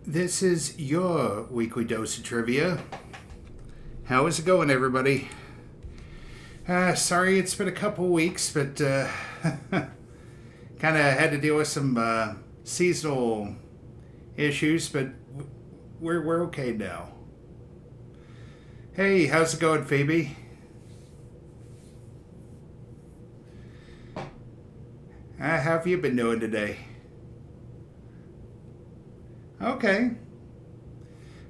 This is your weekly dose of trivia. How is it going, everybody? Sorry it's been a couple weeks, but kind of had to deal with some seasonal issues, but we're okay now. Hey, how's it going, Phoebe? How have you been doing today? Okay.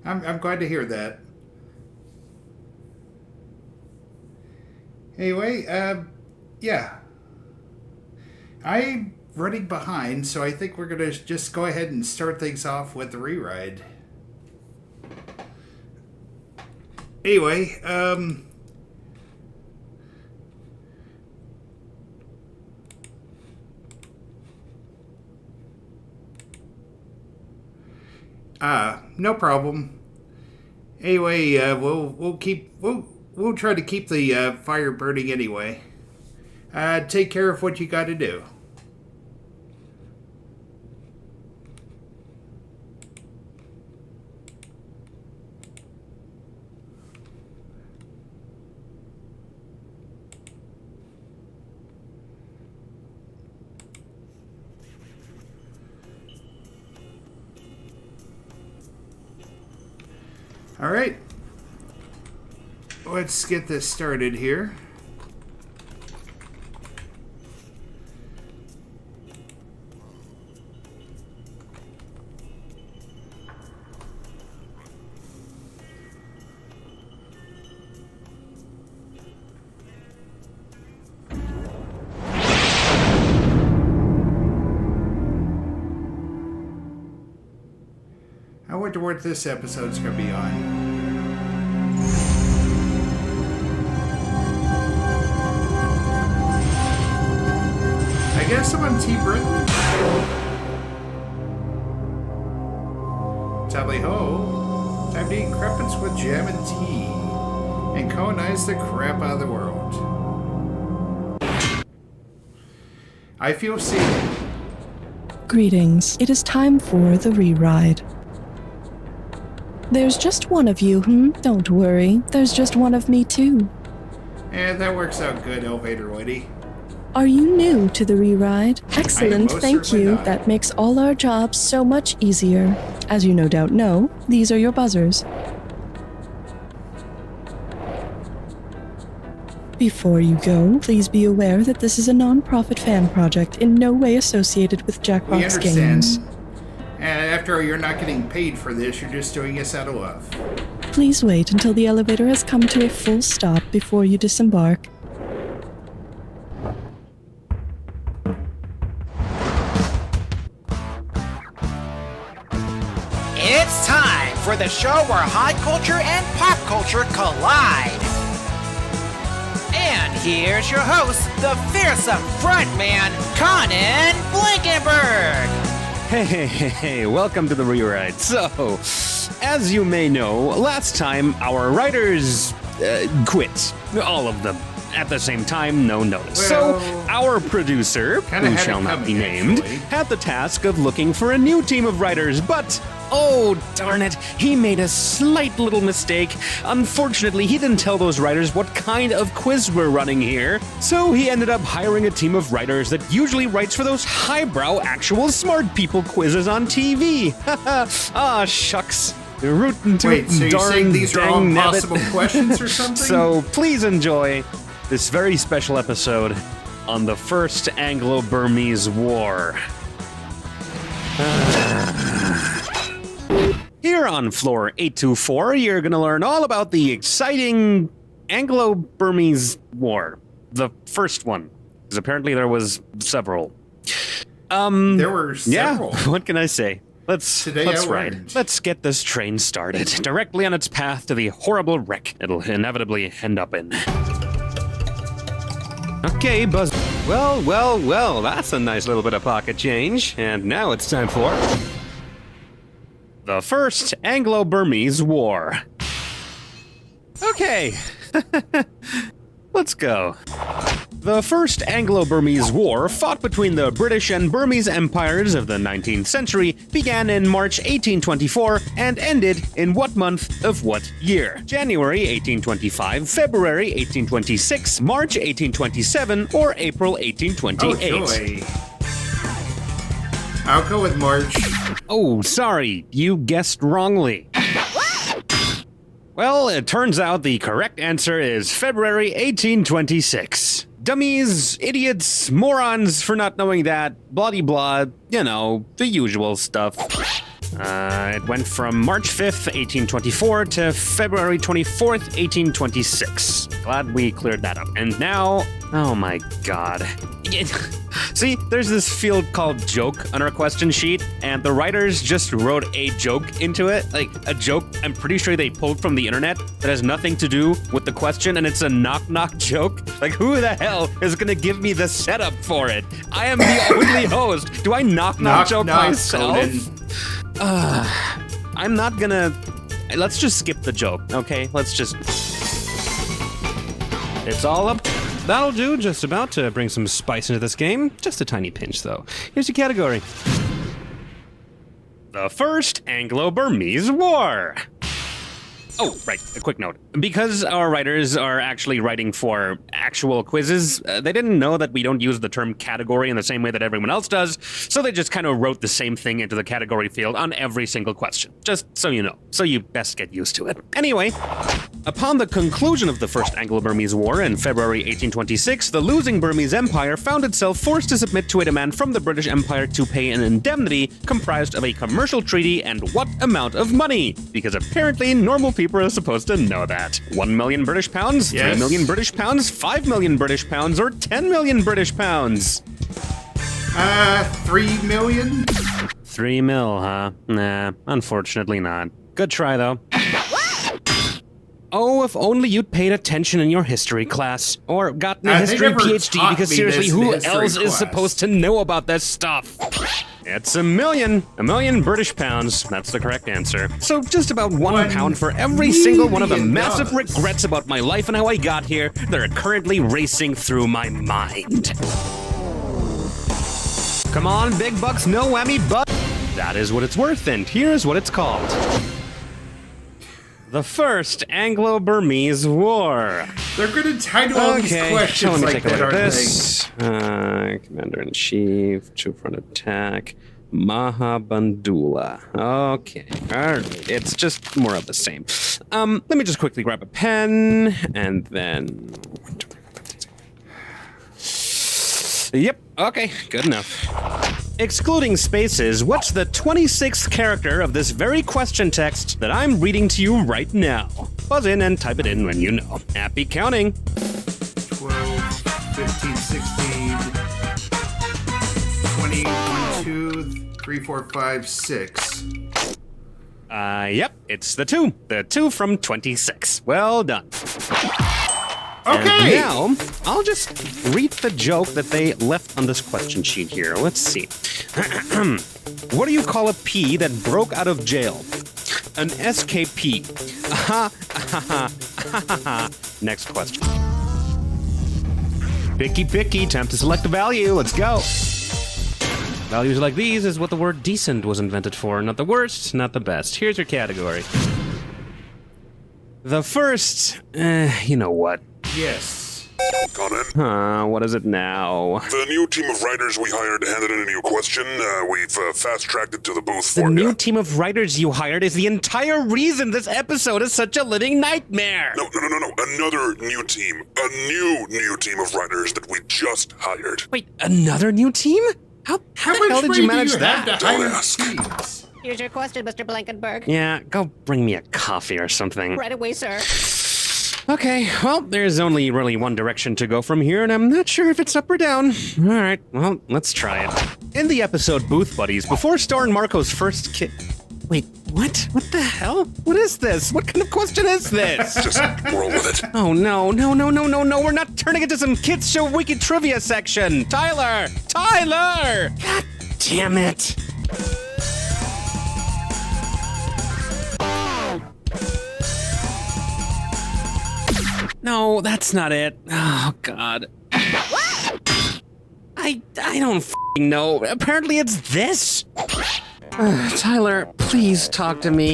I'm glad to hear that. Anyway, yeah. I'm running behind, so I think we're going to just go ahead and start things off with the reride. Anyway, no problem. Anyway, we'll try to keep the fire burning anyway. Take care of what you got to do. All right, let's get this started here. I wonder what this episode's going to be on. I guess I'm on Tea Britain. Tally ho. Time to eat crumpets with jam and tea. And colonize the crap out of the world. I feel seen. Greetings. It is time for the re-ride. There's just one of you, Don't worry. There's just one of me, too. And that works out good, elevator lady. Are you new to the re-ride? Excellent, thank you. Not. That makes all our jobs so much easier. As you no doubt know, these are your buzzers. Before you go, please be aware that this is a non-profit fan project in no way associated with Jackbox Games. And after all, you're not getting paid for this, you're just doing this out of love. Please wait until the elevator has come to a full stop before you disembark. It's time for the show where high culture and pop culture collide. And here's your host, the fearsome frontman, Conan Blankenberg. Hey, welcome to the rewrite. So, as you may know, last time our writers quit. All of them. At the same time, no notice. Well, so, our producer, who shall not be named, had the task of looking for a new team of writers, but oh, darn it, he made a slight little mistake. Unfortunately, he didn't tell those writers what kind of quiz we're running here, so he ended up hiring a team of writers that usually writes for those highbrow, actual smart people quizzes on TV. Ah, shucks. Rootin' tootin' Wait, so you're saying these are all possible questions or something? So please enjoy this very special episode on the First Anglo-Burmese War. Here on floor 824, you're going to learn all about the exciting Anglo-Burmese War. The first one. Because apparently there was several. There were several. Yeah, what can I say? Let's ride. Let's get this train started. Directly on its path to the horrible wreck it'll inevitably end up in. Okay, Buzz. Well, that's a nice little bit of pocket change. And now it's time for the First Anglo-Burmese War. Okay. Let's go. The first Anglo-Burmese War, fought between the British and Burmese empires of the 19th century, began in March 1824 and ended in what month of what year? January 1825, February 1826, March 1827, or April 1828? Oh, joy. I'll go with March. Oh, sorry, you guessed wrongly. Well, it turns out the correct answer is February 1826. Dummies, idiots, morons for not knowing that, blah-de-blah, you know, the usual stuff. It went from March 5th, 1824 to February 24th, 1826. Glad we cleared that up. And now, oh my god. See, there's this field called joke on our question sheet, and the writers just wrote a joke into it. Like, a joke I'm pretty sure they pulled from the internet that has nothing to do with the question, and it's a knock-knock joke. Like, who the hell is gonna give me the setup for it? I am the only host. Do I knock-knock joke myself? I'm not gonna... Let's just skip the joke, okay? Let's just... It's all up... That'll do, just about to bring some spice into this game. Just a tiny pinch, though. Here's your category. The First Anglo-Burmese War. Oh, right, a quick note. Because our writers are actually writing for actual quizzes, they didn't know that we don't use the term category in the same way that everyone else does, so they just kind of wrote the same thing into the category field on every single question. Just so you know. So you best get used to it. Anyway, upon the conclusion of the First Anglo-Burmese War in February 1826, the losing Burmese Empire found itself forced to submit to a demand from the British Empire to pay an indemnity comprised of a commercial treaty and what amount of money? Because apparently normal people are supposed to know that. 1 million British pounds, yes. 3 million British pounds, 5 million British pounds, or 10 million British pounds? 3 million? 3 mil, huh? Nah, unfortunately not. Good try, though. Oh, if only you'd paid attention in your history class. Or gotten a history PhD, because seriously, who else is supposed to know about this stuff? It's a million British pounds. That's the correct answer. So just about one pound for every single one of the massive regrets about my life and how I got here that are currently racing through my mind. Come on, big bucks, no whammy, but that is what it's worth, and here's what it's called. The First Anglo-Burmese War. They're going to title all these questions like that, aren't they? Commander-in-Chief, Troop Front Attack, Mahabandula. Okay, alright, it's just more of the same. Let me just quickly grab a pen, and then... Yep, okay, good enough. Excluding spaces, what's the 26th character of this very question text that I'm reading to you right now? Buzz in and type it in when you know. Happy counting. 12, 15, 16, 20, 1, 2, 3, 4, 5, 6. Yep, it's the 2. The 2 from 26. Well done. Okay. And now, I'll just read the joke that they left on this question sheet here. Let's see. What do you call a pea that broke out of jail? An SKP. Next question. Picky, time to select a value. Let's go. Values like these is what the word decent was invented for. Not the worst, not the best. Here's your category. The first, you know what? Yes. Conan? What is it now? The new team of writers we hired handed in a new question. We've fast-tracked it to the booth for you. The new team of writers you hired is the entire reason this episode is such a living nightmare. No. Another new team. A new team of writers that we just hired. Wait, another new team? How the hell did you manage that? Don't ask. Here's your question, Mr. Blankenberg. Yeah, go bring me a coffee or something. Right away, sir. Okay, well, there's only really one direction to go from here, and I'm not sure if it's up or down. All right, well, let's try it. In the episode Booth Buddies, before Star and Marco's first Wait, what? What the hell? What is this? What kind of question is this? Just roll with it. Oh, no. We're not turning it to some Kids Show Wiki Trivia section. Tyler! God damn it. No, that's not it. Oh, God. I don't f***ing know. Apparently it's this. Tyler, please talk to me.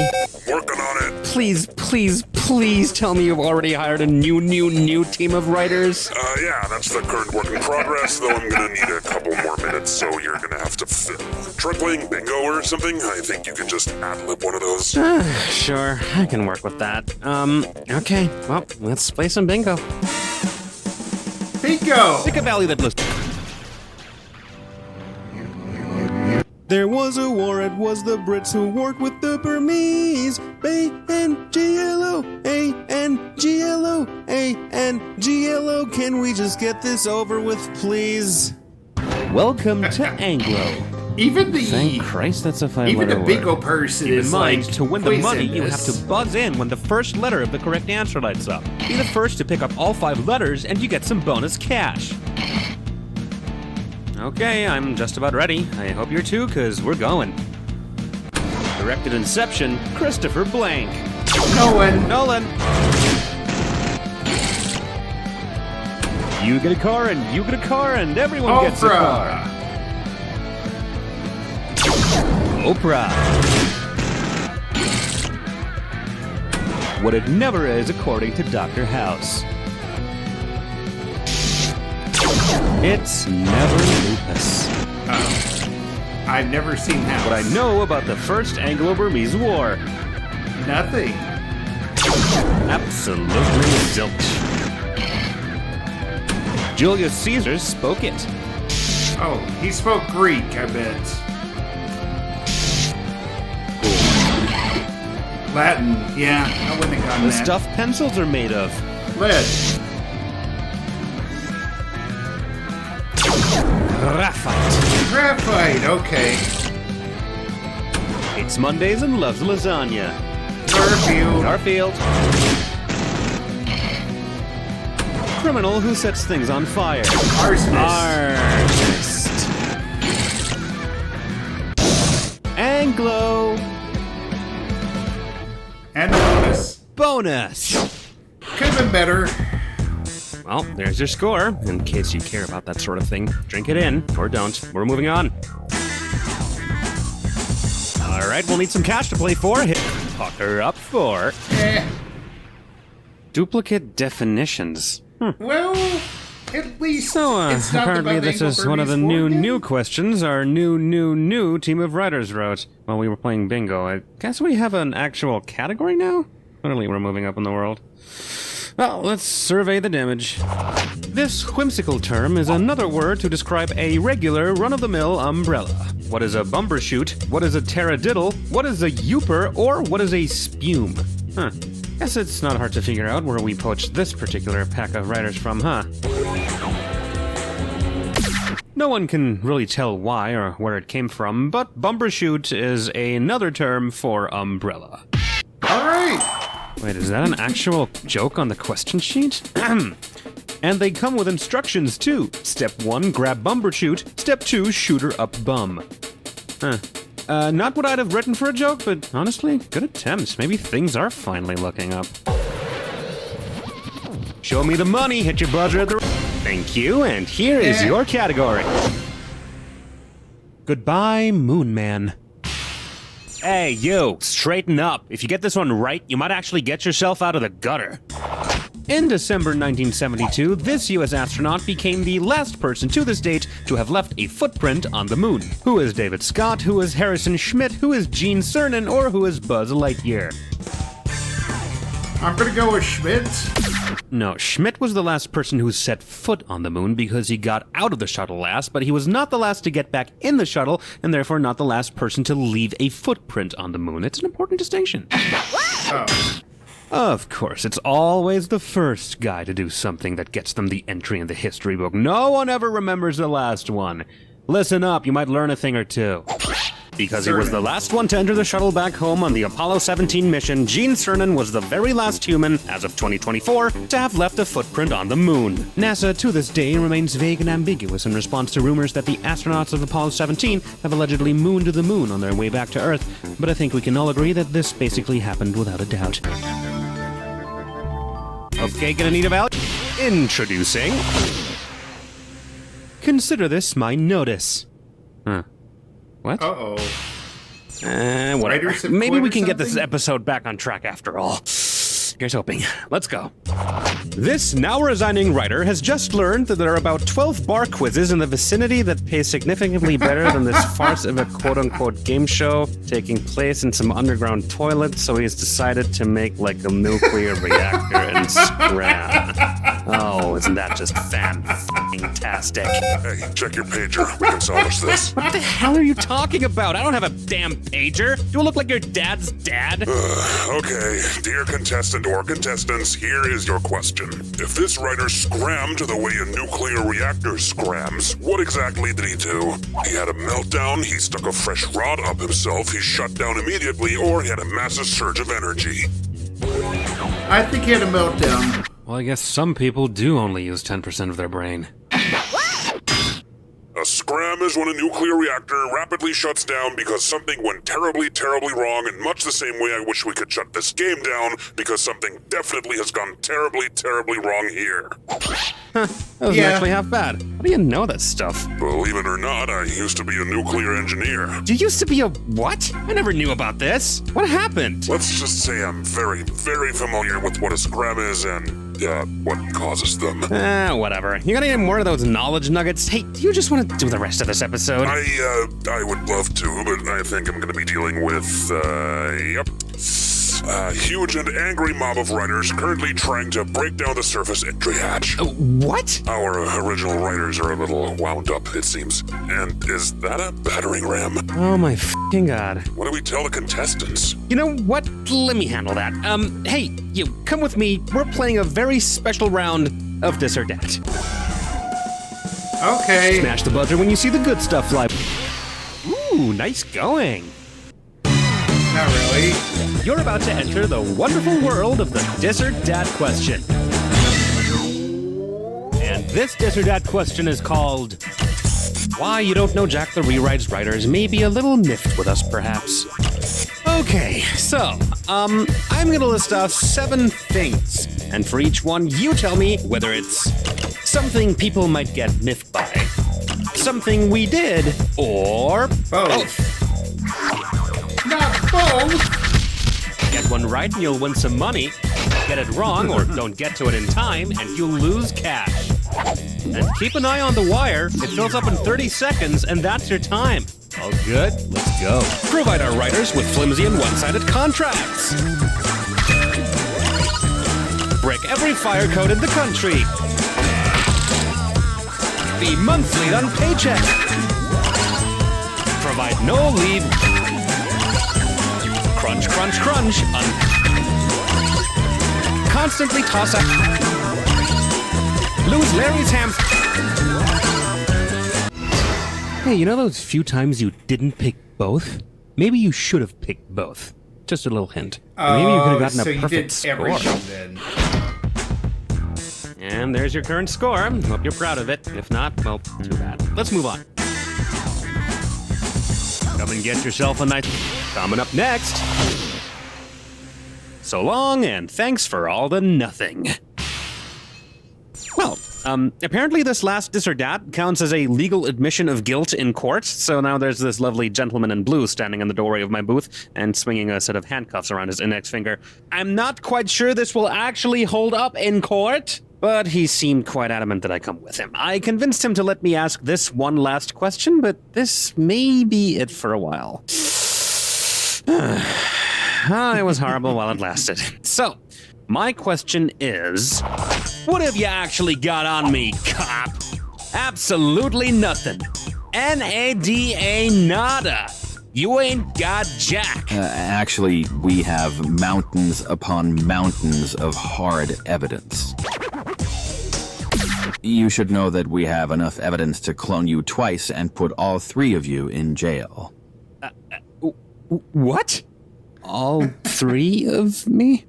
Working on it. Please tell me you've already hired a new team of writers. Yeah, that's the current work in progress, though I'm gonna need a couple more minutes, so you're gonna have to fill. Try playing bingo or something? I think you can just ad-lib one of those. Sure, I can work with that. Okay, well, let's play some bingo. Bingo! Pick a value that looks... There was a war, it was the Brits who warred with the Burmese. A-N-G-L-O, A-N-G-L-O, A-N-G-L-O. Can we just get this over with, please? Welcome to Anglo. Even the... Thank Christ, that's a five-letter word. Even the bingo person Keep is in mind, like, to win the please money, end you this. have to buzz in when the first letter of the correct answer lights up. Be the first to pick up all 5 letters, and you get some bonus cash. Okay, I'm just about ready. I hope you're too, because we're going. Directed Inception, Christopher Blank. Nolan. You get a car, and you get a car, and everyone gets a car. Oprah. What it never is, according to Dr. House. It's never lupus. I've never seen House. What I know about the First Anglo-Burmese War. Nothing. Absolutely zilch. Julius Caesar spoke it. Oh, he spoke Greek, I bet. Latin, yeah, I wouldn't have gotten The that. stuff pencils are made of. Lead. Graphite, okay. Hates Mondays and loves lasagna. Garfield. Criminal who sets things on fire. Arsonist. Anglo. And a bonus. Bonus. Could have been better. Well, there's your score. In case you care about that sort of thing, drink it in, or don't. We're moving on. All right, we'll need some cash to play for. Hit pucker up for duplicate definitions. Well, at least So, it's not apparently about this is one of the new questions our new team of writers wrote while we were playing bingo. I guess we have an actual category now? Clearly we're moving up in the world. Well, let's survey the damage. This whimsical term is another word to describe a regular, run-of-the-mill umbrella. What is a bumbershoot? What is a taradiddle? What is a youper? Or what is a spume? Guess it's not hard to figure out where we poached this particular pack of writers from, huh? No one can really tell why or where it came from, but bumbershoot is another term for umbrella. All right. Wait, is that an actual joke on the question sheet? And they come with instructions, too. Step 1, grab bumbershoot. Step 2, shoot her up bum. Not what I'd have written for a joke, but honestly, good attempt. Maybe things are finally looking up. Show me the money, hit your buzzer at the... Thank you, and here is your category. Goodbye, Moon Man. Hey, you, straighten up. If you get this one right, you might actually get yourself out of the gutter. In December 1972, this U.S. astronaut became the last person to this date to have left a footprint on the moon. Who is David Scott? Who is Harrison Schmitt? Who is Gene Cernan? Or who is Buzz Lightyear? I'm gonna go with Schmidt. No, Schmidt was the last person who set foot on the moon because he got out of the shuttle last, but he was not the last to get back in the shuttle, and therefore not the last person to leave a footprint on the moon. It's an important distinction. Oh. Of course, it's always the first guy to do something that gets them the entry in the history book. No one ever remembers the last one. Listen up, you might learn a thing or two. Because he was the last one to enter the shuttle back home on the Apollo 17 mission, Gene Cernan was the very last human, as of 2024, to have left a footprint on the moon. NASA, to this day, remains vague and ambiguous in response to rumors that the astronauts of Apollo 17 have allegedly mooned the moon on their way back to Earth, but I think we can all agree that this basically happened without a doubt. Okay, gonna need a value. Introducing... consider this my notice. Huh. What? Uh-oh. Whatever. Writers have Maybe quit we or can get this something? episode back on track after all. Here's hoping. Let's go. This now resigning writer has just learned that there are about 12 bar quizzes in the vicinity that pay significantly better than this farce of a quote-unquote game show taking place in some underground toilet, so he's decided to make like a nuclear reactor and scram. Oh, isn't that just fan-tastic? Hey, check your pager. We can salvage this. What the hell are you talking about? I don't have a damn pager. Do I look like your dad's dad? Okay, dear contestant or contestants, here is your question. If this writer scrammed the way a nuclear reactor scrams, what exactly did he do? He had a meltdown, he stuck a fresh rod up himself, he shut down immediately, or he had a massive surge of energy. I think he had a meltdown. Well, I guess some people do only use 10% of their brain. A scram is when a nuclear reactor rapidly shuts down because something went terribly, terribly wrong, in much the same way I wish we could shut this game down because something definitely has gone terribly, terribly wrong here. That wasn't actually half bad. How do you know that stuff? Believe it or not, I used to be a nuclear engineer. You used to be a what? I never knew about this. What happened? Let's just say I'm very, very familiar with what a scram is and what causes them. Whatever. You got any more of those knowledge nuggets? Hey, do you just want to do the rest of this episode? I would love to, but I think I'm going to be dealing with, a huge and angry mob of writers currently trying to break down the surface entry hatch. What? Our original writers are a little wound up, it seems. And is that a battering ram? Oh my f***ing god. What do we tell the contestants? You know what? Let me handle that. Hey, you, come with me. We're playing a very special round of This or Dat. Okay. Smash the buzzer when you see the good stuff fly. Ooh, nice going. Not really. You're about to enter the wonderful world of the This or Dat question. And this This or Dat question is called Why You Don't Know Jack the Rewrite's writers may be a little miffed with us, perhaps. Okay, so, I'm gonna list off 7 things, and for each one, you tell me whether it's something people might get miffed by, something we did, or both. Not both. Get one right and you'll win some money. Get it wrong or don't get to it in time and you'll lose cash. And keep an eye on the wire. It fills up in 30 seconds and that's your time. All good? Let's go. Provide our writers with flimsy and one-sided contracts. Break every fire code in the country. Be monthly on paycheck. Provide no leave. Crunch, crunch, crunch. Constantly toss up. Lose Larry's hamster. Hey, you know those few times you didn't pick both? Maybe you should have picked both. Just a little hint. Maybe you could have gotten a perfect score. Everything then. And there's your current score. Hope you're proud of it. If not, well, too bad. Let's move on. Come and get yourself a nice... Coming up next. So long, and thanks for all the nothing. Well, apparently this last This or Dat counts as a legal admission of guilt in court, so now there's this lovely gentleman in blue standing in the doorway of my booth and swinging a set of handcuffs around his index finger. I'm not quite sure this will actually hold up in court, but he seemed quite adamant that I come with him. I convinced him to let me ask this one last question, but this may be it for a while. It was horrible while it lasted. So, my question is, what have you actually got on me, cop? Absolutely nothing. N-A-D-A nada. You ain't got jack. Actually, we have mountains upon mountains of hard evidence. You should know that we have enough evidence to clone you twice and put all 3 of you in jail. What? All 3 of me?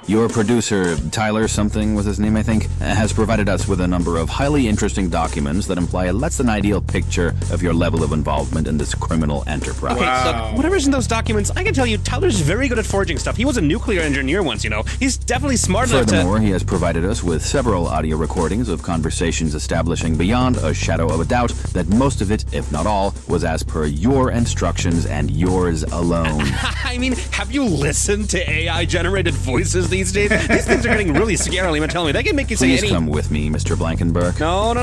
Your producer, Tyler something was his name, I think, has provided us with a number of highly interesting documents that imply a less than ideal picture of your level of involvement in this criminal enterprise. Okay, look, whatever's in those documents, I can tell you Tyler's very good at forging stuff. He was a nuclear engineer once, you know. He's definitely smart enough to... Furthermore, he has provided us with several audio recordings of conversations establishing beyond a shadow of a doubt that most of it, if not all, was as per your instructions and yours alone. I mean, have you listened to AI-generated voices these days? These things are getting really scary, let me tell you. They can make you say Please come with me, Mr. Blankenberg. No.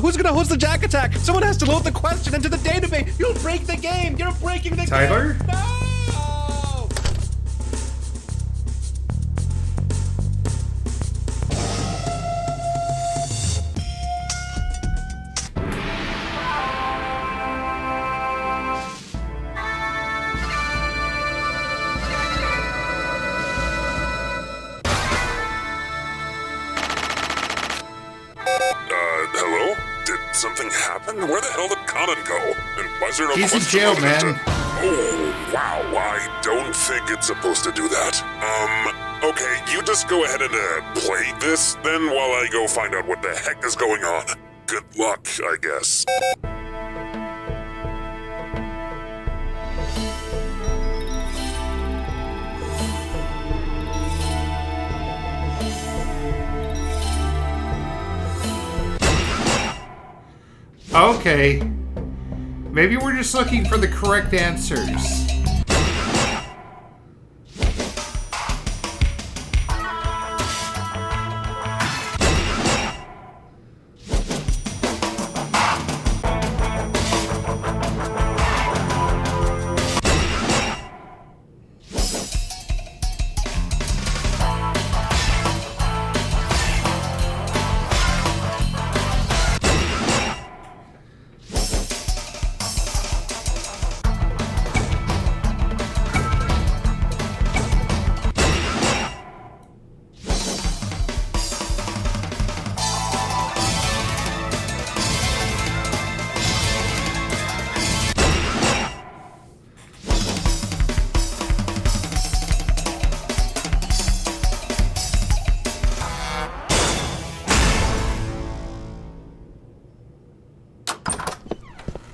Who's gonna host the jack attack? Someone has to load the question into the database. You'll break the game. You're breaking the Tyler? game. No! Hello? Did something happen? Where the hell did Conan go? And why is there no He's in question jail, loaded into- man. Oh, wow, I don't think it's supposed to do that. Okay, you just go ahead and, play this, then while I go find out what the heck is going on. Good luck, I guess. Okay. Maybe we're just looking for the correct answers.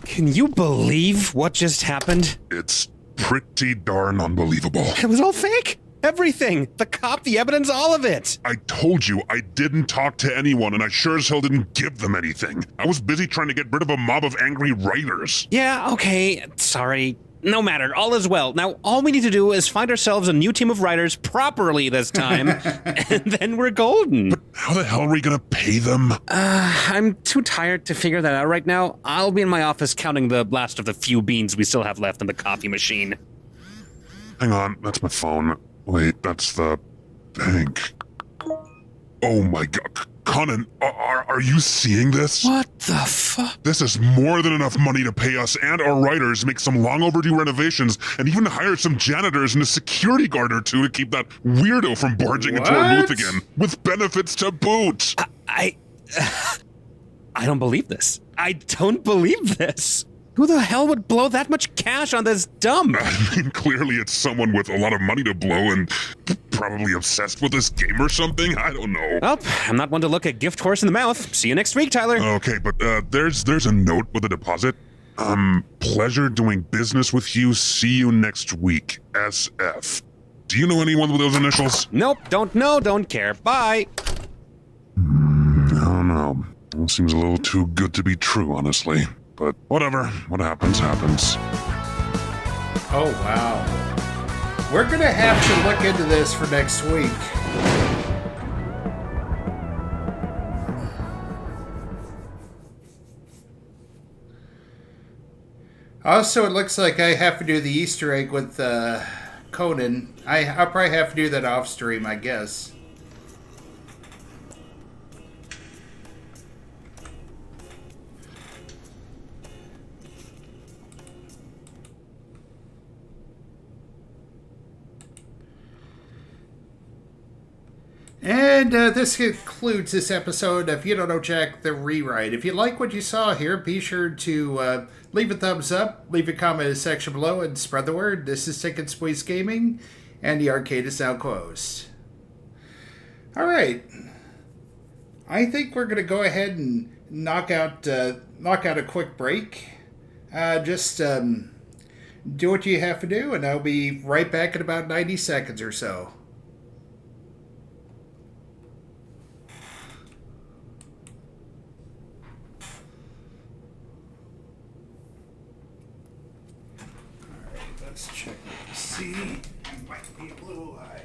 Can you believe what just happened? It's pretty darn unbelievable. It was all fake. Everything. The cop, the evidence, all of it. I told you I didn't talk to anyone, and I sure as hell didn't give them anything. I was busy trying to get rid of a mob of angry writers. Yeah, okay. Sorry. No matter. All is well. Now, all we need to do is find ourselves a new team of writers properly this time, and then we're golden. But how the hell are we gonna pay them? I'm too tired to figure that out right now. I'll be in my office counting the last of the few beans we still have left in the coffee machine. Hang on, that's my phone. Wait, that's the bank. Oh my god. Conan, are you seeing this? What the fuck? This is more than enough money to pay us and our writers, make some long overdue renovations, and even hire some janitors and a security guard or two to keep that weirdo from barging into our booth again, with benefits to boot. I don't believe this. I don't believe this. Who the hell would blow that much cash on this dump? I mean, clearly it's someone with a lot of money to blow and probably obsessed with this game or something. I don't know. Well, I'm not one to look a gift horse in the mouth. See you next week, Tyler. Okay, but there's a note with a deposit. Pleasure doing business with you. See you next week. SF. Do you know anyone with those initials? Nope, don't know, don't care. Bye. I don't know. It seems a little too good to be true, honestly. But whatever. What happens, happens. Oh, wow. We're gonna have to look into this for next week. Also, it looks like I have to do the Easter egg with Conan. I'll probably have to do that off stream, I guess. And this concludes this episode of You Don't Know Jack, the Rewrite. If you like what you saw here, be sure to leave a thumbs up, leave a comment in the section below, and spread the word. This is Stick and Squeeze Gaming, And the arcade is now closed. All right. I think we're going to go ahead and knock out a quick break. Just do what you have to do, and I'll be right back in about 90 seconds or so. All right, let's check to see. It might be a little high.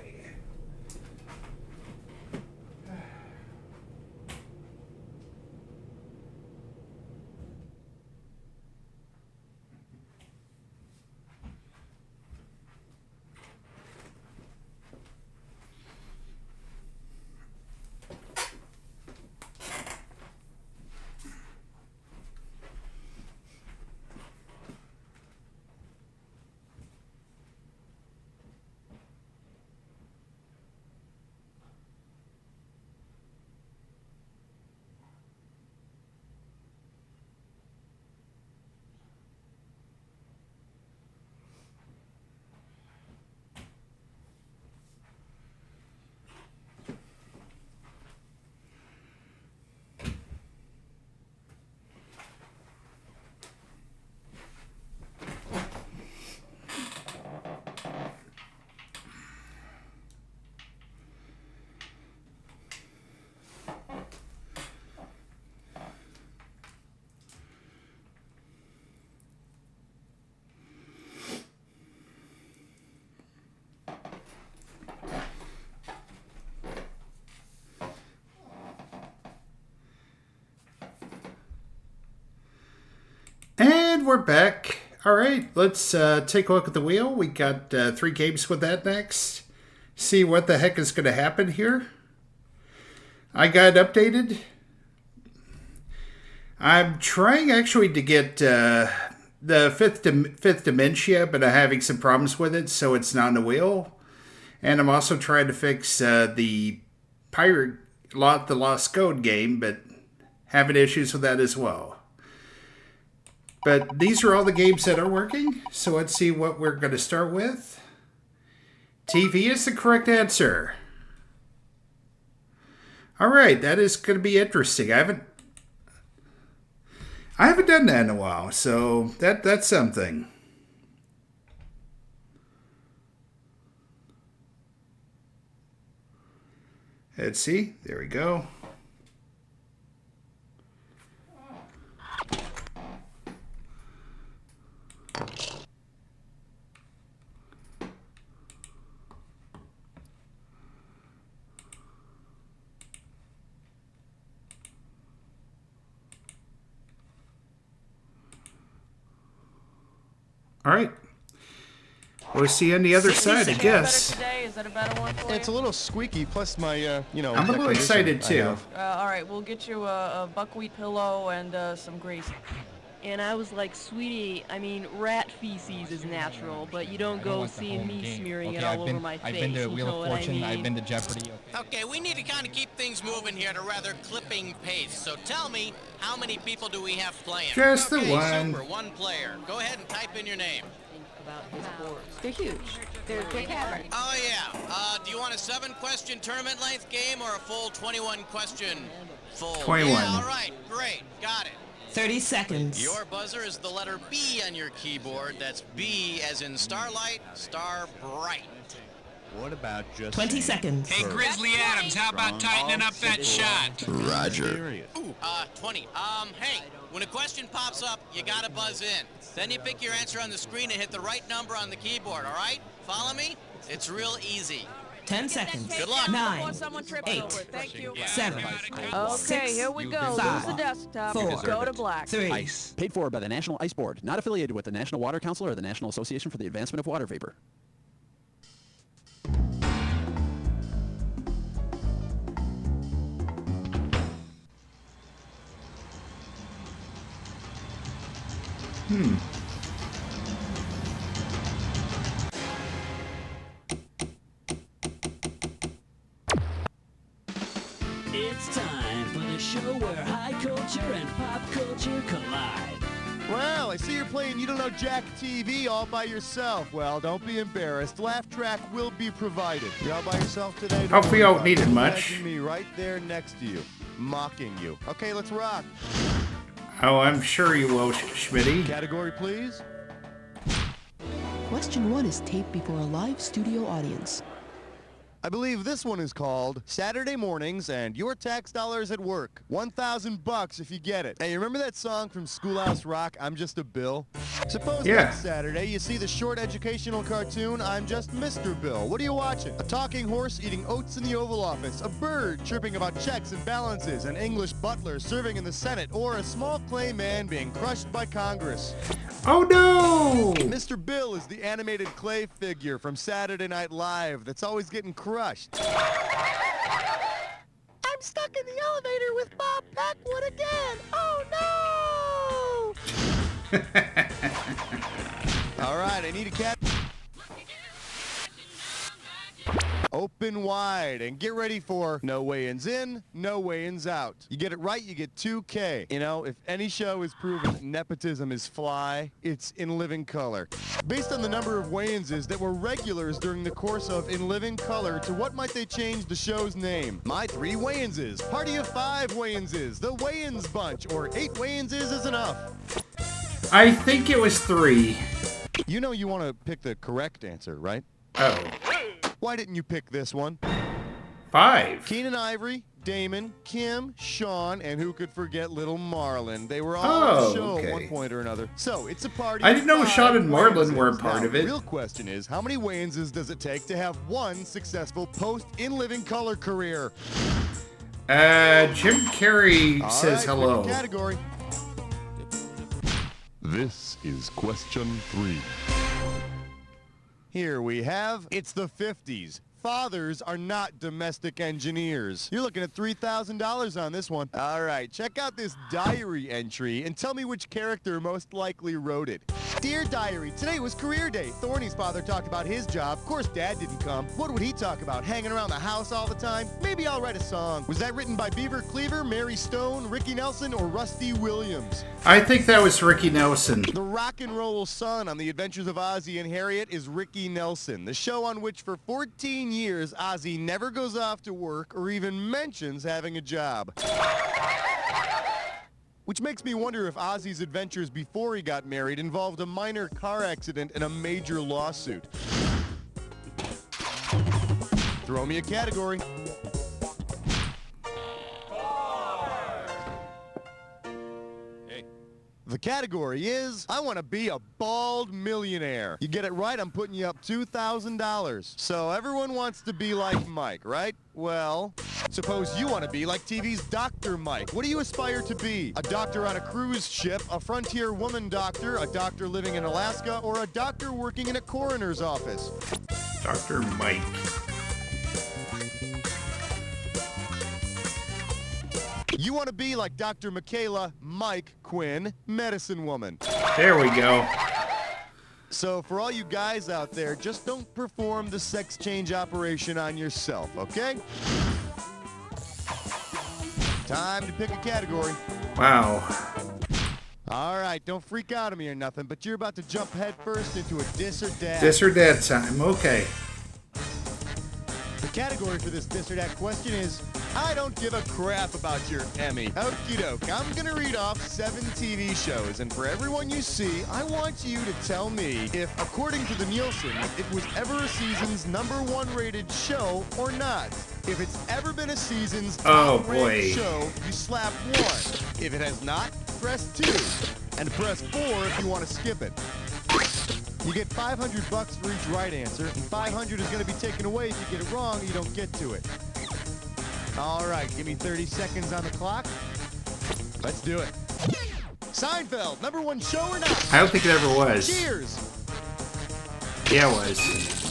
And we're back. All right, let's take a look at the wheel. We got 3 games with that next. See what the heck is going to happen here. I got updated. I'm trying actually to get the fifth Dementia, but I'm having some problems with it, so it's not on the wheel. And I'm also trying to fix the The Lost Code game, but having issues with that as well. But these are all the games that are working, so let's see what we're going to start with. TV is the correct answer. All right, that is going to be interesting. I haven't done that in a while, so that's something. Let's see. There we go. All right. We'll see you on the other side, I guess. Is that a better one for you? It's a little squeaky, plus my, I'm a little excited, too. All right, we'll get you a buckwheat pillow and some grease. And I was like, sweetie, I mean, rat feces is natural, but you don't go seeing me smearing it all over my face. I've been to Wheel of Fortune, I've been to Jeopardy. Okay, we need to kind of keep things moving here at a rather clipping pace. So tell me, how many people do we have playing? Just the one. Super, one player. Go ahead and type in your name. They're huge. They're cliffhanger. Oh, yeah. Do you want a 7-question tournament length game or a full 21-question full? 21. Yeah, all right, great. Got it. 30 seconds. Your buzzer is the letter B on your keyboard. That's B as in starlight, star bright. What about just 20 seconds. Hey, Grizzly Adams, how about tightening up that shot? Roger. Ooh, 20. Hey, when a question pops up, you gotta buzz in. Then you pick your answer on the screen and hit the right number on the keyboard, all right? Follow me? It's real easy. 10 seconds. Good luck. 9, Eight. 8, Thank you. 7, Okay, 6, here we go. 5, Lose the desktop. 4, Go to black. 3. Ice. Paid for by the National Ice Board. Not affiliated with the National Water Council or the National Association for the Advancement of Water Vapor. It's time for the show where high culture and pop culture collide. Well, I see you're playing You Don't Know Jack TV all by yourself. Well, don't be embarrassed. Laugh track will be provided. You're all by yourself today? Hopefully you don't need it much. Imagine me right there next to you, mocking you. Okay, let's rock. Oh, I'm sure you will, Schmitty. Category, please. Question 1 is taped before a live studio audience. I believe this one is called Saturday Mornings and Your Tax Dollars at Work. $1,000 if you get it. Hey, you remember that song from Schoolhouse Rock, I'm Just a Bill? Suppose next Saturday you see the short educational cartoon, I'm Just Mr. Bill. What are you watching? A talking horse eating oats in the Oval Office, a bird chirping about checks and balances, an English butler serving in the Senate, or a small clay man being crushed by Congress. Oh no! Mr. Bill is the animated clay figure from Saturday Night Live that's always getting crushed. I'm stuck in the elevator with Bob Packwood again. Oh no! All right, I need a cat. Open wide and get ready for no weigh-ins in, no weigh-ins out. You get it right, you get 2K. You know, if any show is proven that nepotism is fly, it's In Living Color. Based on the number of weigh-ins that were regulars during the course of In Living Color, to what might they change the show's name? My 3 weigh-ins, Party of 5 weigh-ins, The Weigh-ins Bunch, or 8 weigh-ins is enough. I think it was 3. You know you want to pick the correct answer, right? Oh. Why didn't you pick this one? 5. Keenan Ivory, Damon, Kim, Sean, and who could forget little Marlon. They were all on the show at one point or another. So it's a party. I didn't know Sean and Marlon were a now, part of it. The real question is, how many weigh-ins does it take to have one successful post-In Living Color career? Jim Carrey says right, hello. Category. This is question 3. Here we have, it's the 50s. Fathers are not domestic engineers. You're looking at $3,000 on this one. All right, check out this diary entry and tell me which character most likely wrote it. Dear Diary, today was career day. Thorny's father talked about his job. Of course, Dad didn't come. What would he talk about? Hanging around the house all the time? Maybe I'll write a song. Was that written by Beaver Cleaver, Mary Stone, Ricky Nelson, or Rusty Williams? I think that was Ricky Nelson. The rock and roll son on The Adventures of Ozzie and Harriet is Ricky Nelson, the show on which for 14 years Ozzie never goes off to work or even mentions having a job. Which makes me wonder if Ozzie's adventures before he got married involved a minor car accident and a major lawsuit. Throw me a category. The category is, I want to be a bald millionaire. You get it right, I'm putting you up $2,000. So everyone wants to be like Mike, right? Well, suppose you want to be like TV's Dr. Mike. What do you aspire to be? A doctor on a cruise ship, a frontier woman doctor, a doctor living in Alaska, or a doctor working in a coroner's office? Dr. Mike. You want to be like Dr. Michaela Mike Quinn, medicine woman. There we go. So for all you guys out there, just don't perform the sex change operation on yourself, okay? Time to pick a category. Wow. All right, don't freak out on me or nothing, but you're about to jump head first into a Dis or Dat. Dis or Dat time, okay. The category for this Dis or Dat question is, I don't give a crap about your Emmy. Okie doke, I'm gonna read off 7 TV shows, and for everyone you see, I want you to tell me if, according to the Nielsen, it was ever a season's #1 rated show or not. If it's ever been a season's top-rated show, you slap 1. If it has not, press 2. And press 4 if you want to skip it. You get $500 for each right answer, and $500 is going to be taken away if you get it wrong and you don't get to it. All right, give me 30 seconds on the clock. Let's do it. Seinfeld, #1 show or not? I don't think it ever was. Cheers. Yeah, it was.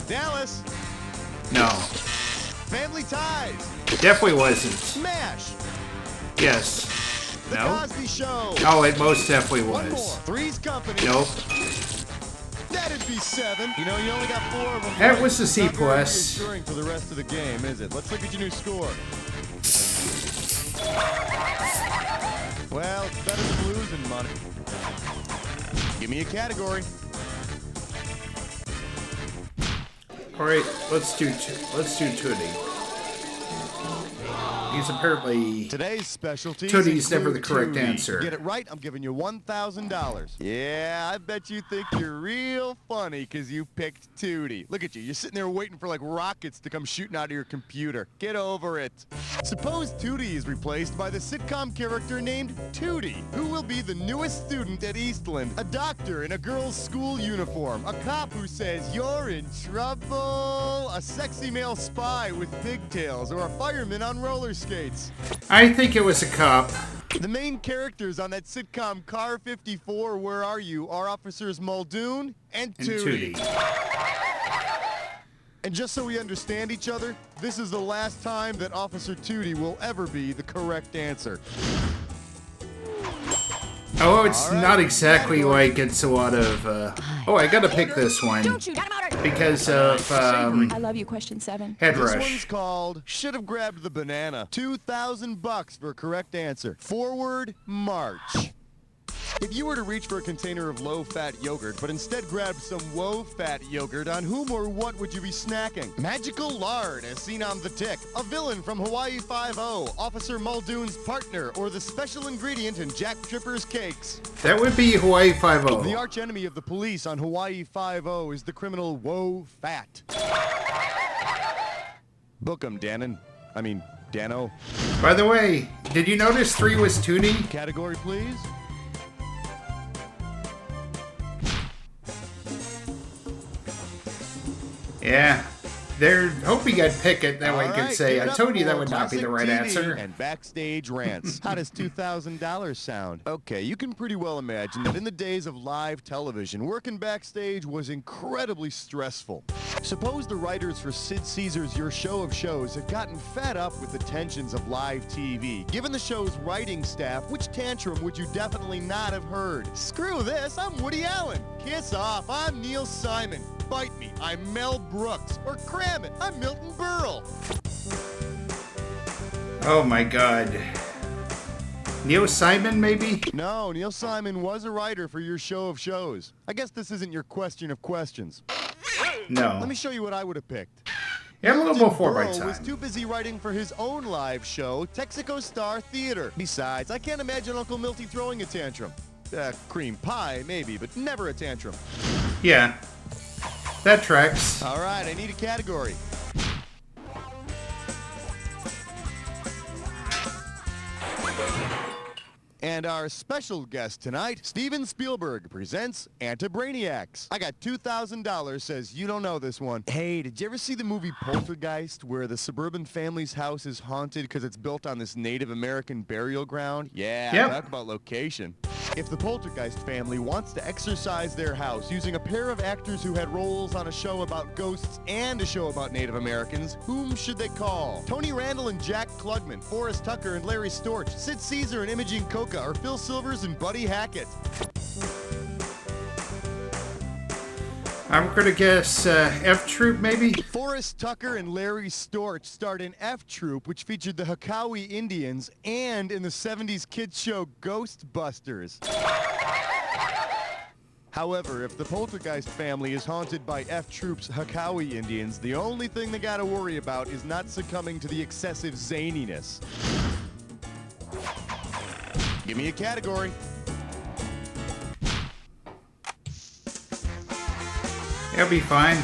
Dallas. No. Family Ties. Definitely wasn't. Smash. Yes. The No? Cosby Show. Oh, it most definitely One more. was. Three's Company. Nope. That'd be 7. You know, you only got 4 of them. That was the C+. Not very reassuring for the rest of the game, is it? Let's look at your new score. Well, it's better than losing money. Give me a category. All right, let's do Tootie. He's apparently... Today's specialty. Tootie's never the correct answer. Get it right, I'm giving you $1,000. Yeah, I bet you think you're real funny because you picked Tootie. Look at you. You're sitting there waiting for like rockets to come shooting out of your computer. Get over it. Suppose Tootie is replaced by the sitcom character named Tootie, who will be the newest student at Eastland, a doctor in a girl's school uniform, a cop who says you're in trouble, a sexy male spy with pigtails, or a fireman on roller skates. I think it was a cop. The main characters on that sitcom Car 54, Where Are You, are Officers Muldoon and Tootie. And just so we understand each other, this is the last time that Officer Tootie will ever be the correct answer. Oh, it's not exactly like it's a lot of... Oh, I gotta pick this one. Because of... I love you, question 7. Headrush. This one's called Should Have Grabbed the Banana. $2,000 for a correct answer. Forward march. If you were to reach for a container of low-fat yogurt, but instead grabbed some woe-fat yogurt, on whom or what would you be snacking? Magical lard, as seen on The Tick, a villain from Hawaii Five-0, Officer Muldoon's partner, or the special ingredient in Jack Tripper's cakes? That would be Hawaii Five-0. The archenemy of the police on Hawaii Five-0 is the criminal Woe-Fat. Book 'em, Dano. By the way, did you notice 3 was Tootie? Category, please. Yeah. They're hoping I'd pick it, that way I could say, I told you that would not be the right answer. And backstage rants. How does $2,000 sound? Okay, you can pretty well imagine that in the days of live television, working backstage was incredibly stressful. Suppose the writers for Sid Caesar's Your Show of Shows had gotten fed up with the tensions of live TV. Given the show's writing staff, which tantrum would you definitely not have heard? Screw this, I'm Woody Allen. Kiss off, I'm Neil Simon. Bite me, I'm Mel Brooks. Or cram it, I'm Milton Berle. Oh my god. Neil Simon, maybe? No, Neil Simon was a writer for Your Show of Shows. I guess this isn't your question of questions. No. Let me show you what I would have picked. Yeah, I'm a little before my Berle time. was too busy writing for his own live show, Texaco Star Theater. Besides, I can't imagine Uncle Milty throwing a tantrum. Cream pie, maybe, but never a tantrum. Yeah. That tracks. All right, I need a category. And our special guest tonight, Steven Spielberg, presents Antibrainiacs. I got $2,000, says you don't know this one. Hey, did you ever see the movie Poltergeist, where the suburban family's house is haunted because it's built on this Native American burial ground? Yeah, yep. Talk about location. If the Poltergeist family wants to exorcise their house using a pair of actors who had roles on a show about ghosts and a show about Native Americans, whom should they call? Tony Randall and Jack Klugman, Forrest Tucker and Larry Storch, Sid Caesar and Imogen Coca, or Phil Silvers and Buddy Hackett? I'm gonna guess F Troop, maybe? Forrest Tucker and Larry Storch starred in F Troop, which featured the Hakawi Indians, and in the 70s kids show Ghostbusters. However, if the Poltergeist family is haunted by F Troop's Hakawi Indians, the only thing they gotta worry about is not succumbing to the excessive zaniness. Give me a category. It'll be fine.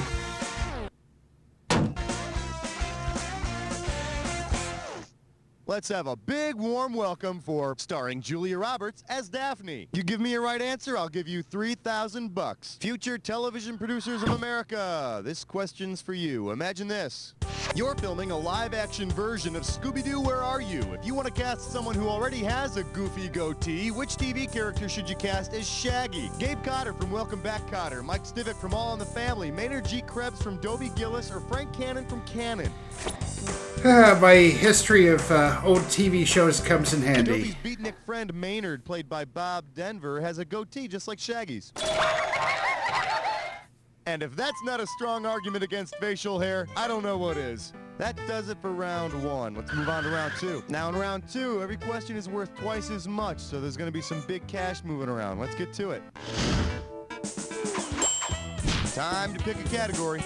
Let's have a big warm welcome for starring Julia Roberts as Daphne. You give me a right answer, I'll give you $3,000. Future television producers of America, this question's for you. Imagine this. You're filming a live-action version of Scooby-Doo, Where Are You? If you want to cast someone who already has a goofy goatee, which TV character should you cast as Shaggy? Gabe Cotter from Welcome Back, Cotter, Mike Stivic from All in the Family, Maynard G. Krebs from Dobie Gillis, or Frank Cannon from Cannon? My history of old TV shows comes in handy. Dobie's beatnik friend Maynard, played by Bob Denver, has a goatee just like Shaggy's. And if that's not a strong argument against facial hair, I don't know what is. That does it for round 1. Let's move on to round 2. Now in round 2, every question is worth twice as much, so there's going to be some big cash moving around. Let's get to it. Time to pick a category.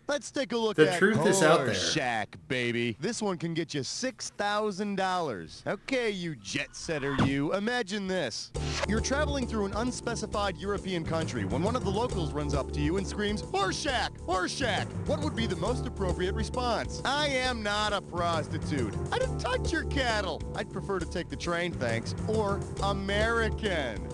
Let's take a look The at truth is out there. Shack, baby. This one can get you $6,000. Okay, you jet setter, you. Imagine this. You're traveling through an unspecified European country when one of the locals runs up to you and screams, "Horse shack! Horse shack!" What would be the most appropriate response? I am not a prostitute. I didn't touch your cattle. I'd prefer to take the train, thanks. Or American.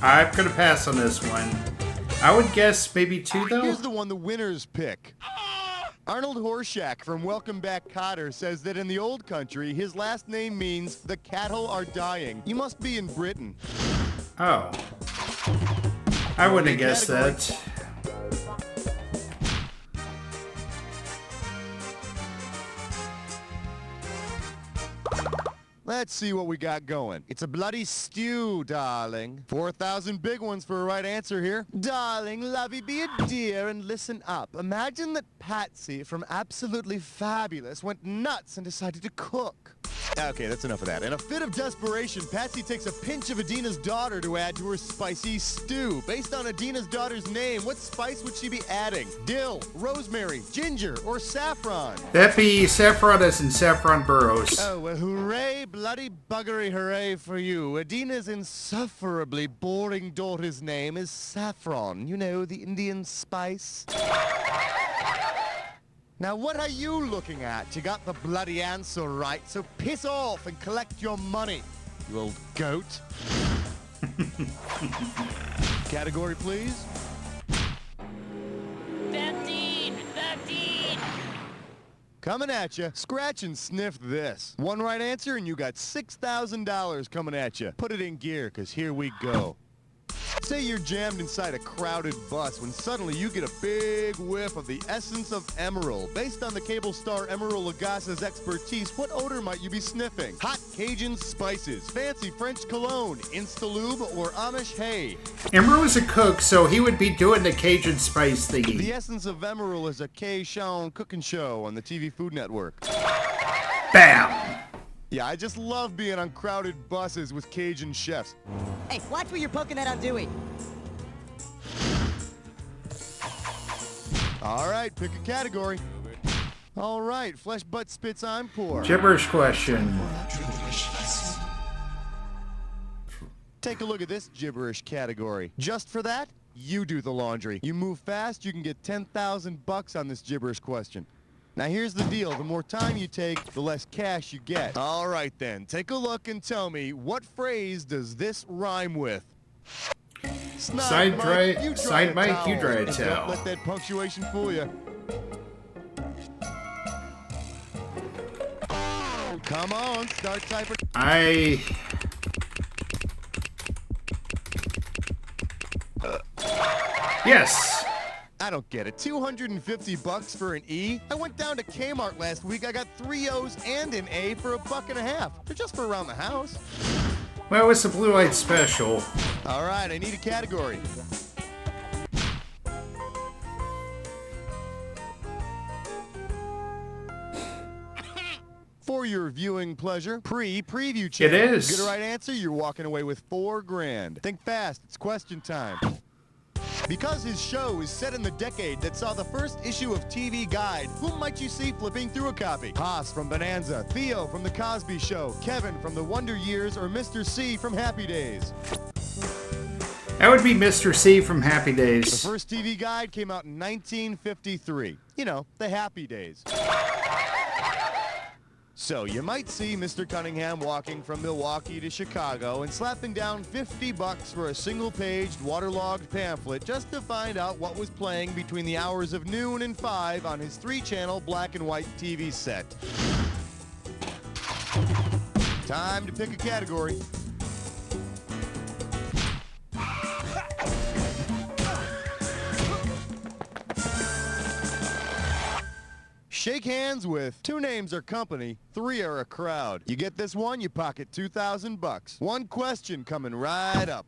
I'm gonna pass on this one. I would guess maybe 2 though. Here's the one the winners pick. Arnold Horshack from Welcome Back, Kotter says that in the old country, his last name means the cattle are dying. You must be in Britain. Oh. I wouldn't have guessed that. Let's see what we got going. It's a bloody stew, darling. 4,000 big ones for a right answer here. Darling, lovey, be a dear and listen up. Imagine that Patsy from Absolutely Fabulous went nuts and decided to cook. Okay, that's enough of that. In a fit of desperation, Patsy takes a pinch of Adina's daughter to add to her spicy stew. Based on Adina's daughter's name, what spice would she be adding? Dill, rosemary, ginger, or saffron? That'd be saffron as in saffron burrows. Oh, well, hooray, bloody buggery hooray for you. Adina's insufferably boring daughter's name is Saffron. You know, the Indian spice. Now, what are you looking at? You got the bloody answer right, so piss off and collect your money, you old goat. Category, please. 13! Coming at you. Scratch and sniff this. One right answer and you got $6,000 coming at you. Put it in gear, because here we go. Say you're jammed inside a crowded bus when suddenly you get a big whiff of the essence of emerald. Based on the cable star Emerald Lagasse's expertise, what odor might you be sniffing? Hot Cajun spices, fancy French cologne, Instalube, or Amish hay? Emerald was a cook, so he would be doing the Cajun spice thingy. The essence of emerald is a K-Shawn cooking show on the TV Food Network. Bam! Yeah, I just love being on crowded buses with Cajun chefs. Hey, watch where you're poking that out, Dewey. All right, pick a category. All right, flesh, butt, spits, I'm poor. Gibberish question. Take a look at this gibberish category. Just for that, you do the laundry. You move fast, you can get 10,000 bucks on this gibberish question. Now here's the deal, the more time you take, the less cash you get. All right then, take a look and tell me, what phrase does this rhyme with? Side Mike, you dry a towel. Don't let that punctuation fool you. Come on, start typing. Yes. I don't get it. 250 bucks for an E? I went down to Kmart last week. I got 3 O's and an A for $1.50. They're just for around the house. Well, it's a Blue Light Special. All right, I need a category. For your viewing pleasure, preview channel. It is. Get a right answer, you're walking away with $4 grand. Think fast, it's question time. Because his show is set in the decade that saw the first issue of TV Guide, whom might you see flipping through a copy? Haas from Bonanza, Theo from The Cosby Show, Kevin from The Wonder Years, or Mr. C from Happy Days? That would be Mr. C from Happy Days. The first TV Guide came out in 1953. You know, the Happy Days. So you might see Mr. Cunningham walking from Milwaukee to Chicago and slapping down 50 bucks for a single-paged, waterlogged pamphlet just to find out what was playing between the hours of noon and 5 on his 3-channel black and white TV set. Time to pick a category. Shake hands with 2 names are company, 3 are a crowd. You get this one, you pocket $2,000. One question coming right up.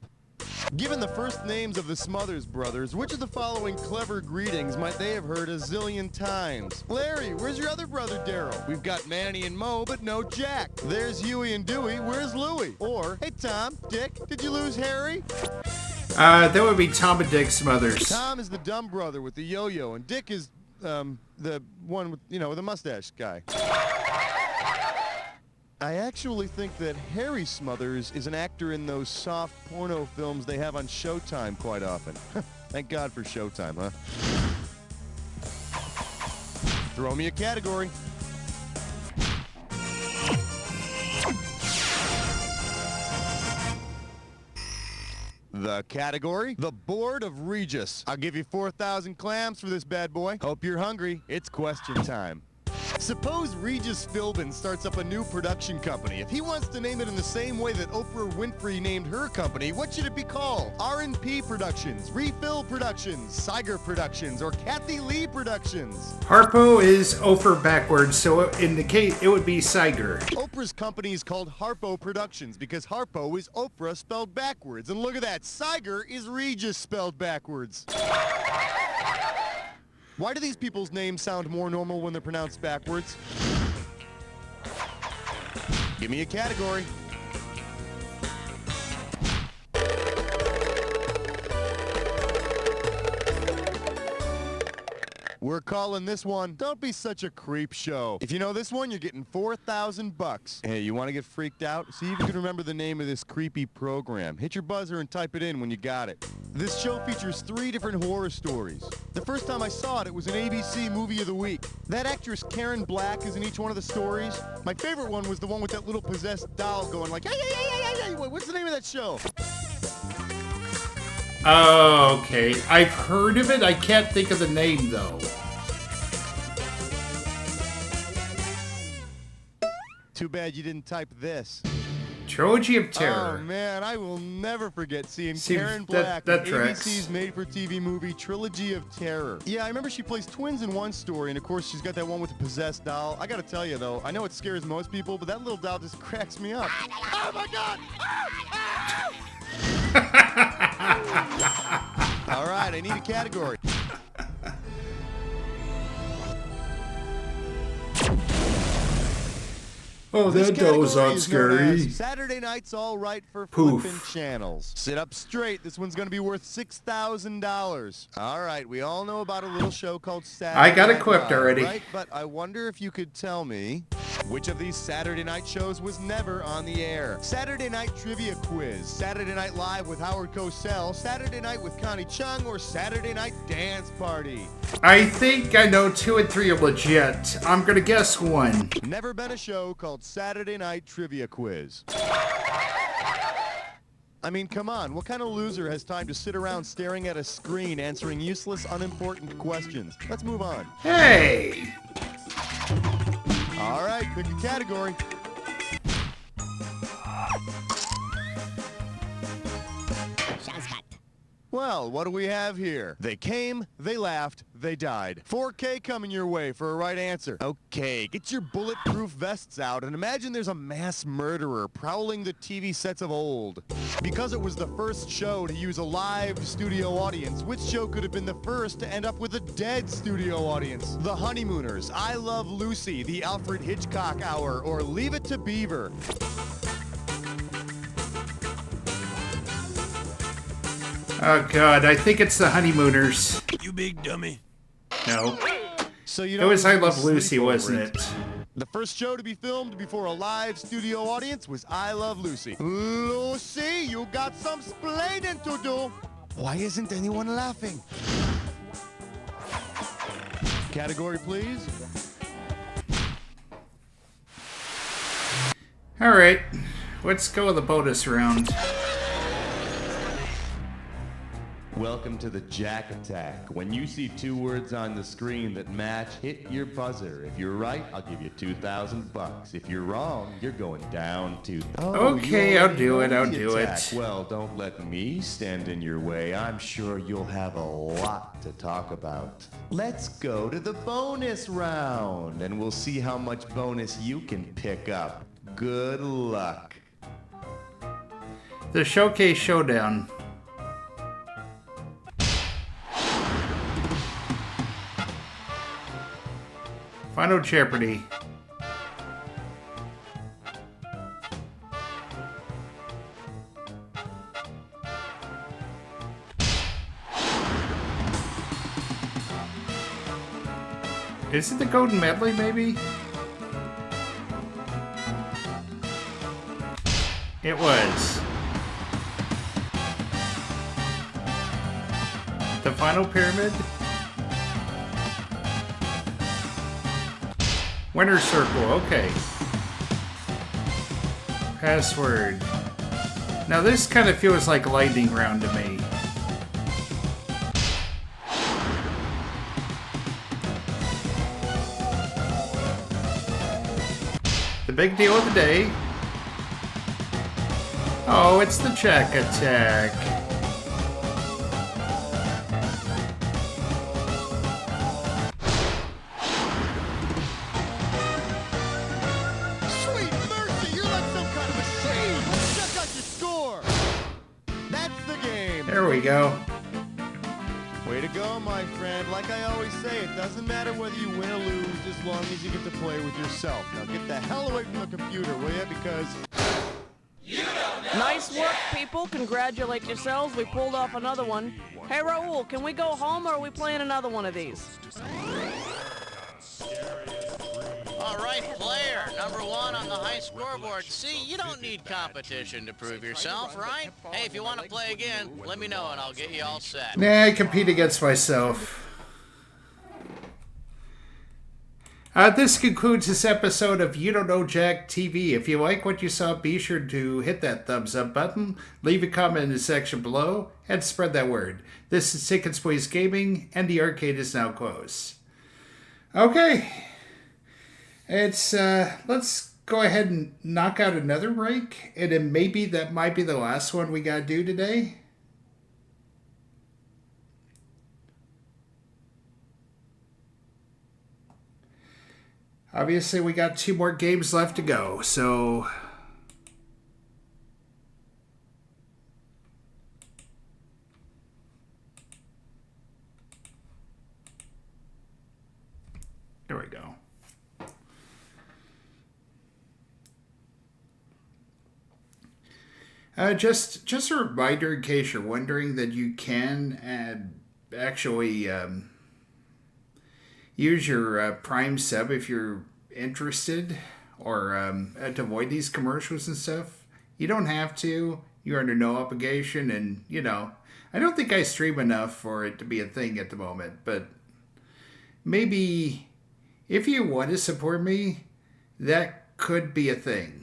Given the first names of the Smothers brothers, which of the following clever greetings might they have heard a zillion times? Larry, where's your other brother Daryl? We've got Manny and Mo, but no Jack. There's Huey and Dewey, where's Louie? Or, hey Tom, Dick, did you lose Harry? That would be Tom and Dick Smothers. Tom is the dumb brother with the yo-yo, and Dick is, the one with, the mustache guy. I actually think that Harry Smothers is an actor in those soft porno films they have on Showtime quite often. Thank God for Showtime, huh? Throw me a category. The category? The Board of Regis. I'll give you 4,000 clams for this bad boy. Hope you're hungry. It's question time. Suppose Regis Philbin starts up a new production company. If he wants to name it in the same way that Oprah Winfrey named her company, what should it be called? R&P Productions, Refill Productions, Siger Productions, or Kathy Lee Productions? Harpo is Oprah backwards, so in the case, it would be Siger. Oprah's company is called Harpo Productions because Harpo is Oprah spelled backwards. And look at that, Siger is Regis spelled backwards. Why do these people's names sound more normal when they're pronounced backwards? Give me a category. We're calling this one, Don't Be Such a Creep Show. If you know this one, you're getting $4,000. Hey, you want to get freaked out? See if you can remember the name of this creepy program. Hit your buzzer and type it in when you got it. This show features 3 different horror stories. The first time I saw it, it was an ABC Movie of the Week. That actress Karen Black is in each one of the stories. My favorite one was the one with that little possessed doll going like, hey. What's the name of that show? Oh, okay. I've heard of it. I can't think of the name, though. Too bad you didn't type this. Trilogy of Terror. Oh, man, I will never forget seeing Karen Black in ABC's made-for-TV movie Trilogy of Terror. Yeah, I remember she plays twins in one story, and of course she's got that one with the possessed doll. I gotta tell you, though, I know it scares most people, but that little doll just cracks me up. Oh, my God! All right, I need a category. Oh, that doll's not scary. Saturday Night's All Right for Flippin' Channels. Sit up straight. This one's going to be worth $6,000. All right, we all know about a little show called Saturday Night I got equipped already. Right? But I wonder if you could tell me which of these Saturday night shows was never on the air. Saturday Night Trivia Quiz, Saturday Night Live with Howard Cosell, Saturday Night with Connie Chung, or Saturday Night Dance Party. I think I know 2 and 3 are legit. I'm going to guess 1. Never been a show called Saturday Night Trivia Quiz. I mean, come on, what kind of loser has time to sit around staring at a screen answering useless, unimportant questions? Let's move on. Hey! All right, pick a category. Well, what do we have here? They came, they laughed, they died. 4K coming your way for a right answer. Okay, get your bulletproof vests out and imagine there's a mass murderer prowling the TV sets of old. Because it was the first show to use a live studio audience, which show could have been the first to end up with a dead studio audience? The Honeymooners, I Love Lucy, The Alfred Hitchcock Hour, or Leave It to Beaver. Oh, God, I think it's the Honeymooners. You big dummy. No. So you it was I Love Lucy, wasn't it? The first show to be filmed before a live studio audience was I Love Lucy. Lucy, you got some splaining to do. Why isn't anyone laughing? Category, please. All right, let's go with the bonus round. Welcome to the Jack Attack. When you see two words on the screen that match, hit your buzzer. If you're right, I'll give you $2,000. If you're wrong, you're going down to... Okay, I'll do it. Well, don't let me stand in your way. I'm sure you'll have a lot to talk about. Let's go to the bonus round, and we'll see how much bonus you can pick up. Good luck. The Showcase Showdown. Final Jeopardy. Is it the Golden Medley, maybe? It was. The Final Pyramid? Winner's Circle, okay. Password. Now this kind of feels like a lightning round to me. The big deal of the day. Oh, it's the Jack Attack. Sweet mercy, you're like some kind of machine! Check out your score! That's the game! There we go. Way to go, my friend. Like I always say, it doesn't matter whether you win or lose as long as you get to play with yourself. Now get the hell away from the computer, will ya? Because... Nice work, people. Congratulate yourselves. We pulled off another one. Hey, Raul, can we go home or are we playing another one of these? All right, player, number one on the high scoreboard. See, you don't need competition to prove yourself, right? Hey, if you want to play again, let me know and I'll get you all set. Nah, I compete against myself. This concludes this episode of You Don't Know Jack TV. If you like what you saw, be sure to hit that thumbs up button, leave a comment in the section below, and spread that word. This is Tickets Please Gaming, and the arcade is now closed. Okay. Let's go ahead and knock out another break, and then maybe that might be the last one we gotta do today. Obviously, we got 2 more games left to go, so... There we go. Just a reminder in case you're wondering that you can actually use your Prime sub if you're interested, or to avoid these commercials and stuff. You don't have to. You're under no obligation, and I don't think I stream enough for it to be a thing at the moment, but maybe if you want to support me, that could be a thing.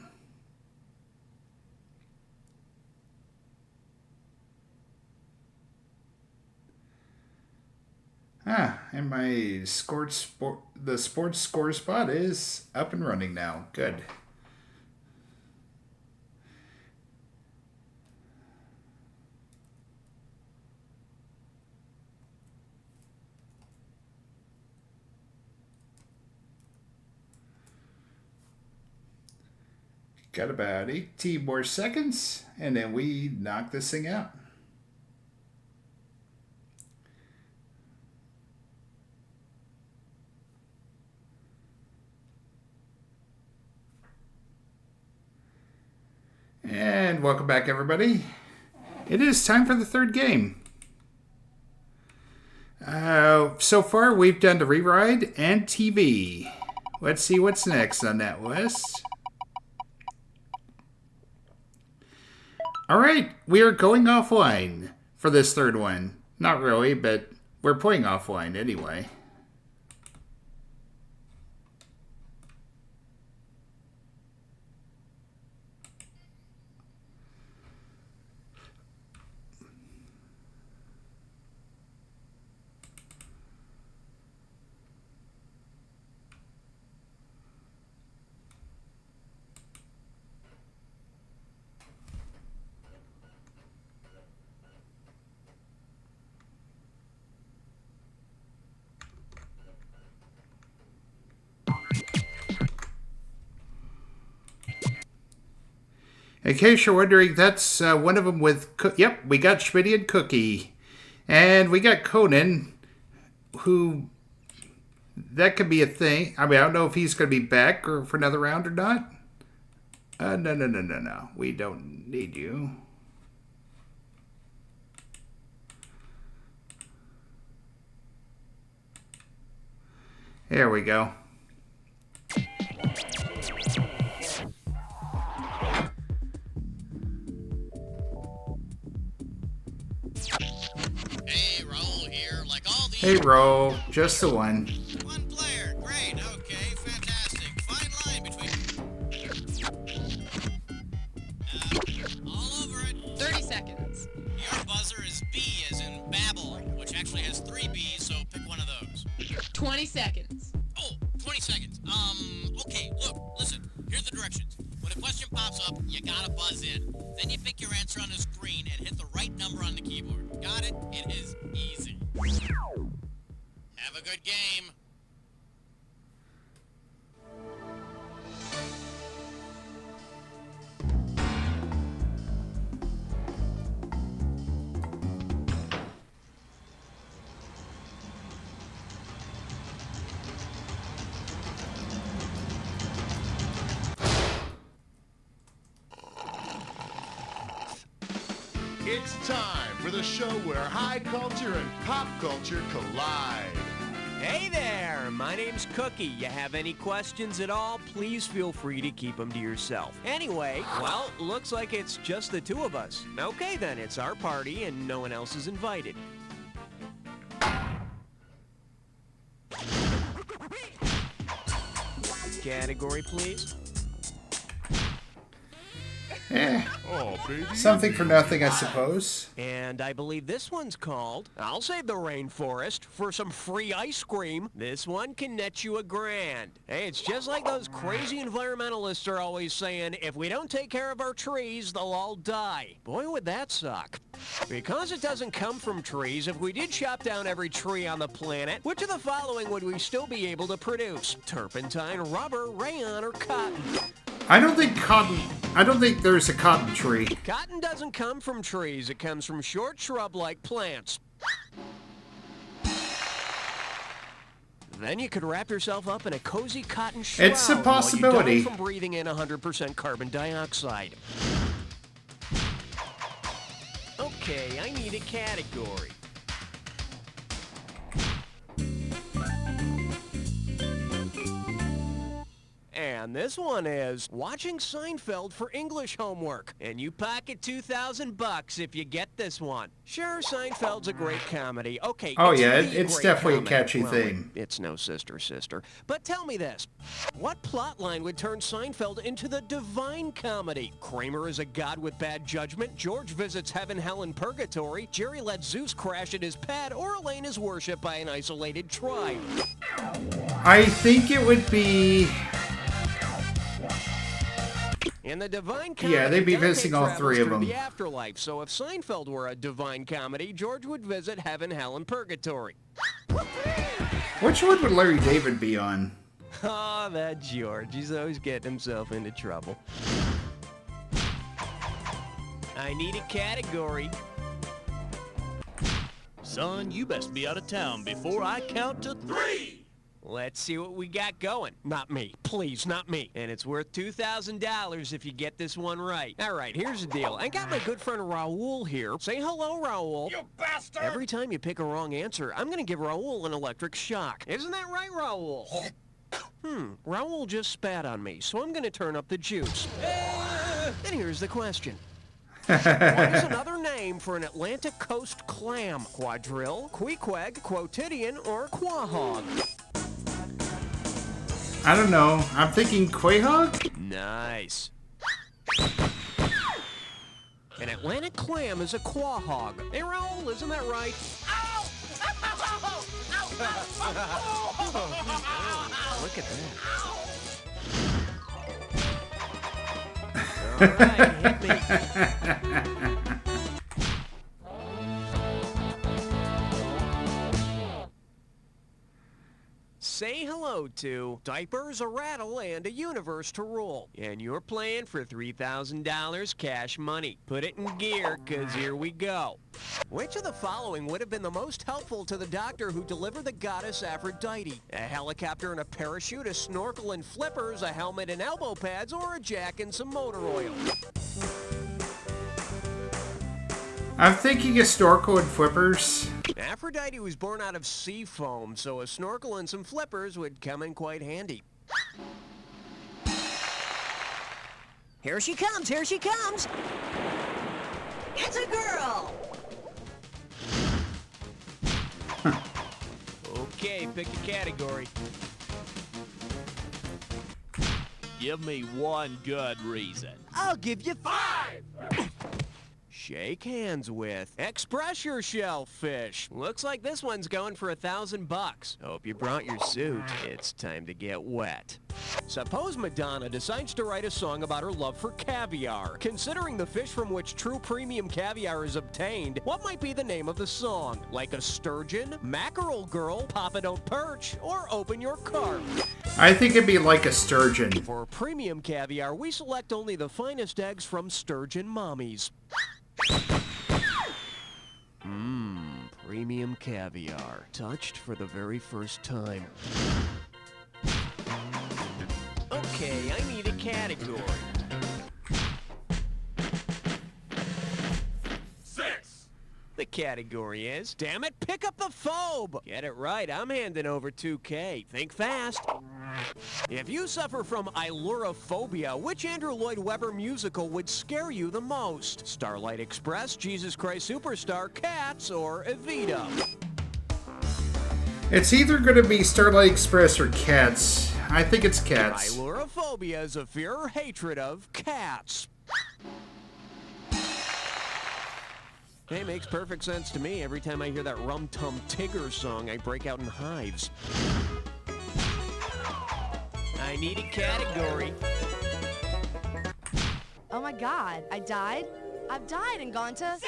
And my the sports score spot is up and running now. Good. Got about 18 more seconds, and then we knock this thing out. And welcome back, everybody. It is time for the third game. So far, we've done the Reride and TV. Let's see what's next on that list. All right, we are going offline for this third one. Not really, but we're playing offline anyway. In case you're wondering, that's one of them with... Yep, we got Schmitty and Cookie. And we got Conan, who... That could be a thing. I mean, I don't know if he's going to be back or for another round or not. No. We don't need you. There we go. Hey, Raul here. Like all these... Hey, Ro. Just the one. One player. Great. Okay. Fantastic. Fine line between... all over it. 30 seconds. Your buzzer is B as in Babel, which actually has 3 B's, so pick one of those. 20 seconds. Oh, 20 seconds. Okay, look, listen. Here's the directions. When a question pops up, you gotta buzz in. Then you pick your answer on the screen and hit the right number on the keyboard. Got it? It is easy. Have a good game. It's time for the show where high culture and pop culture collide. Hey there, my name's Cookie. You have any questions at all, please feel free to keep them to yourself. Anyway, well, looks like it's just the two of us. Okay then, it's our party and no one else is invited. Category, please. Oh, baby. Something for nothing, I suppose. And I believe this one's called, I'll save the rainforest for some free ice cream. This one can net you $1,000. Hey, it's just like those crazy environmentalists are always saying, if we don't take care of our trees, they'll all die. Boy, would that suck. Because it doesn't come from trees, if we did chop down every tree on the planet, which of the following would we still be able to produce? Turpentine, rubber, rayon, or cotton? I don't think there's a cotton tree. Cotton doesn't come from trees. It comes from short shrub-like plants. Then you could wrap yourself up in a cozy cotton shroud. It's a possibility. While you die from breathing in 100% carbon dioxide. Okay, I need a category. And this one is watching Seinfeld for English homework. And you pocket $2,000 if you get this one. Sure, Seinfeld's a great comedy. Okay. Oh yeah, it's definitely a catchy theme. It's no Sister. But tell me this. What plotline would turn Seinfeld into the divine comedy? Kramer is a god with bad judgment, George visits heaven, hell, and purgatory, Jerry lets Zeus crash at his pad, or Elaine is worshipped by an isolated tribe? I think it would be... In the divine comedy, yeah, they'd be visiting all three of them. The afterlife. So if Seinfeld were a divine comedy, George would visit heaven, hell, and purgatory. Which one would Larry David be on? Oh, that George. He's always getting himself into trouble. I need a category. Son, you best be out of town before I count to 3. Let's see what we got going. Not me. Please, not me. And it's worth $2,000 if you get this one right. All right, here's the deal. I got my good friend Raul here. Say hello, Raul. You bastard! Every time you pick a wrong answer, I'm going to give Raul an electric shock. Isn't that right, Raul? Raul just spat on me, so I'm going to turn up the juice. Then here's the question. What is another name for an Atlantic coast clam? Quadrille, queequeg, quotidian, or quahog? I don't know. I'm thinking quahog? Nice. An Atlantic clam is a quahog. Hey, Raul, isn't that right? Ow! Look at that. All right, hit me. say hello to diapers, a rattle, and a universe to rule. And you're playing for $3,000 cash money. Put it in gear, cause here we go. Which of the following would have been the most helpful to the doctor who delivered the goddess Aphrodite? A helicopter and a parachute, a snorkel and flippers, a helmet and elbow pads, or a jack and some motor oil? I'm thinking a snorkel and flippers. Aphrodite was born out of sea foam, so a snorkel and some flippers would come in quite handy. Here she comes, here she comes! It's a girl! Okay, pick a category. Give me one good reason. I'll give you 5! Shake hands with. Express your shellfish. Looks like this one's going for $1,000. Hope you brought your suit. It's time to get wet. Suppose Madonna decides to write a song about her love for caviar. Considering the fish from which true premium caviar is obtained, what might be the name of the song? Like a sturgeon, mackerel girl, Papa Don't Perch, or Open Your Carp? I think it'd be like a sturgeon. For premium caviar, we select only the finest eggs from sturgeon mommies. Premium caviar, touched for the very first time. Okay, I need a category. 6! The category is, damn it, pick up the phobe! Get it right, I'm handing over $2K. Think fast. If you suffer from ailurophobia, which Andrew Lloyd Webber musical would scare you the most? Starlight Express, Jesus Christ Superstar, Cats, or Evita? It's either going to be Starlight Express or Cats. I think it's Cats. Ailurophobia is a fear or hatred of cats. Hey, makes perfect sense to me. Every time I hear that Rum Tum Tigger song, I break out in hives. I need a category. Oh my god, I died? I've died and gone to 7!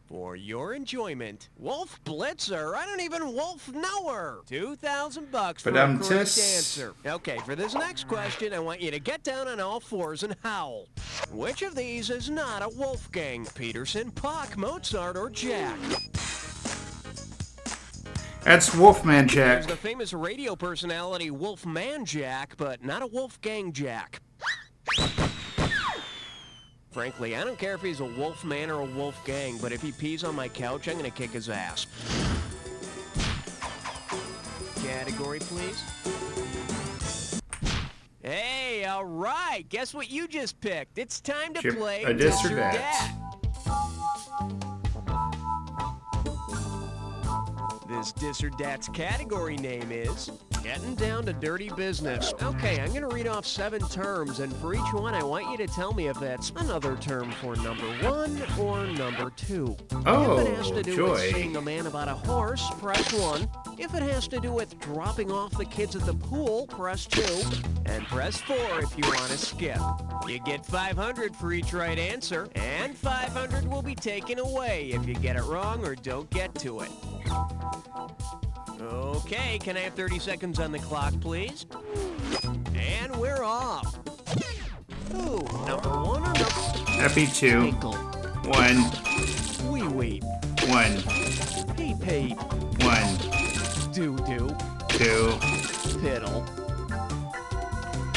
For your enjoyment, Wolf Blitzer. I don't even Wolf know her. $2,000 for a correct answer. Okay, for this next question, I want you to get down on all fours and howl. Which of these is not a Wolfgang? Peterson, Bach, Mozart, or Jack? That's Wolfman Jack. There's the famous radio personality Wolfman Jack, but not a Wolfgang Jack. Frankly, I don't care if he's a Wolfman or a Wolfgang, but if he pees on my couch, I'm gonna kick his ass. Category, please. Hey, all right. Guess what you just picked? It's time to play This or That. This Dis or Dat's category name is Getting Down to Dirty Business. Okay, I'm going to read off 7 terms, and for each one, I want you to tell me if that's another term for number 1 or number 2. Oh, if it has to do with joy. seeing a man about a horse, press 1. If it has to do with dropping off the kids at the pool, press 2. And press 4 if you want to skip. You get 500 for each right answer, and 500 will be taken away if you get it wrong or don't get to it. Okay, can I have 30 seconds on the clock, please? And we're off. Ooh, number 1 or number... Happy 2. Tinkle. 1. Wee wee. 1. Peep peep. 1. Doo doo. 2. Piddle.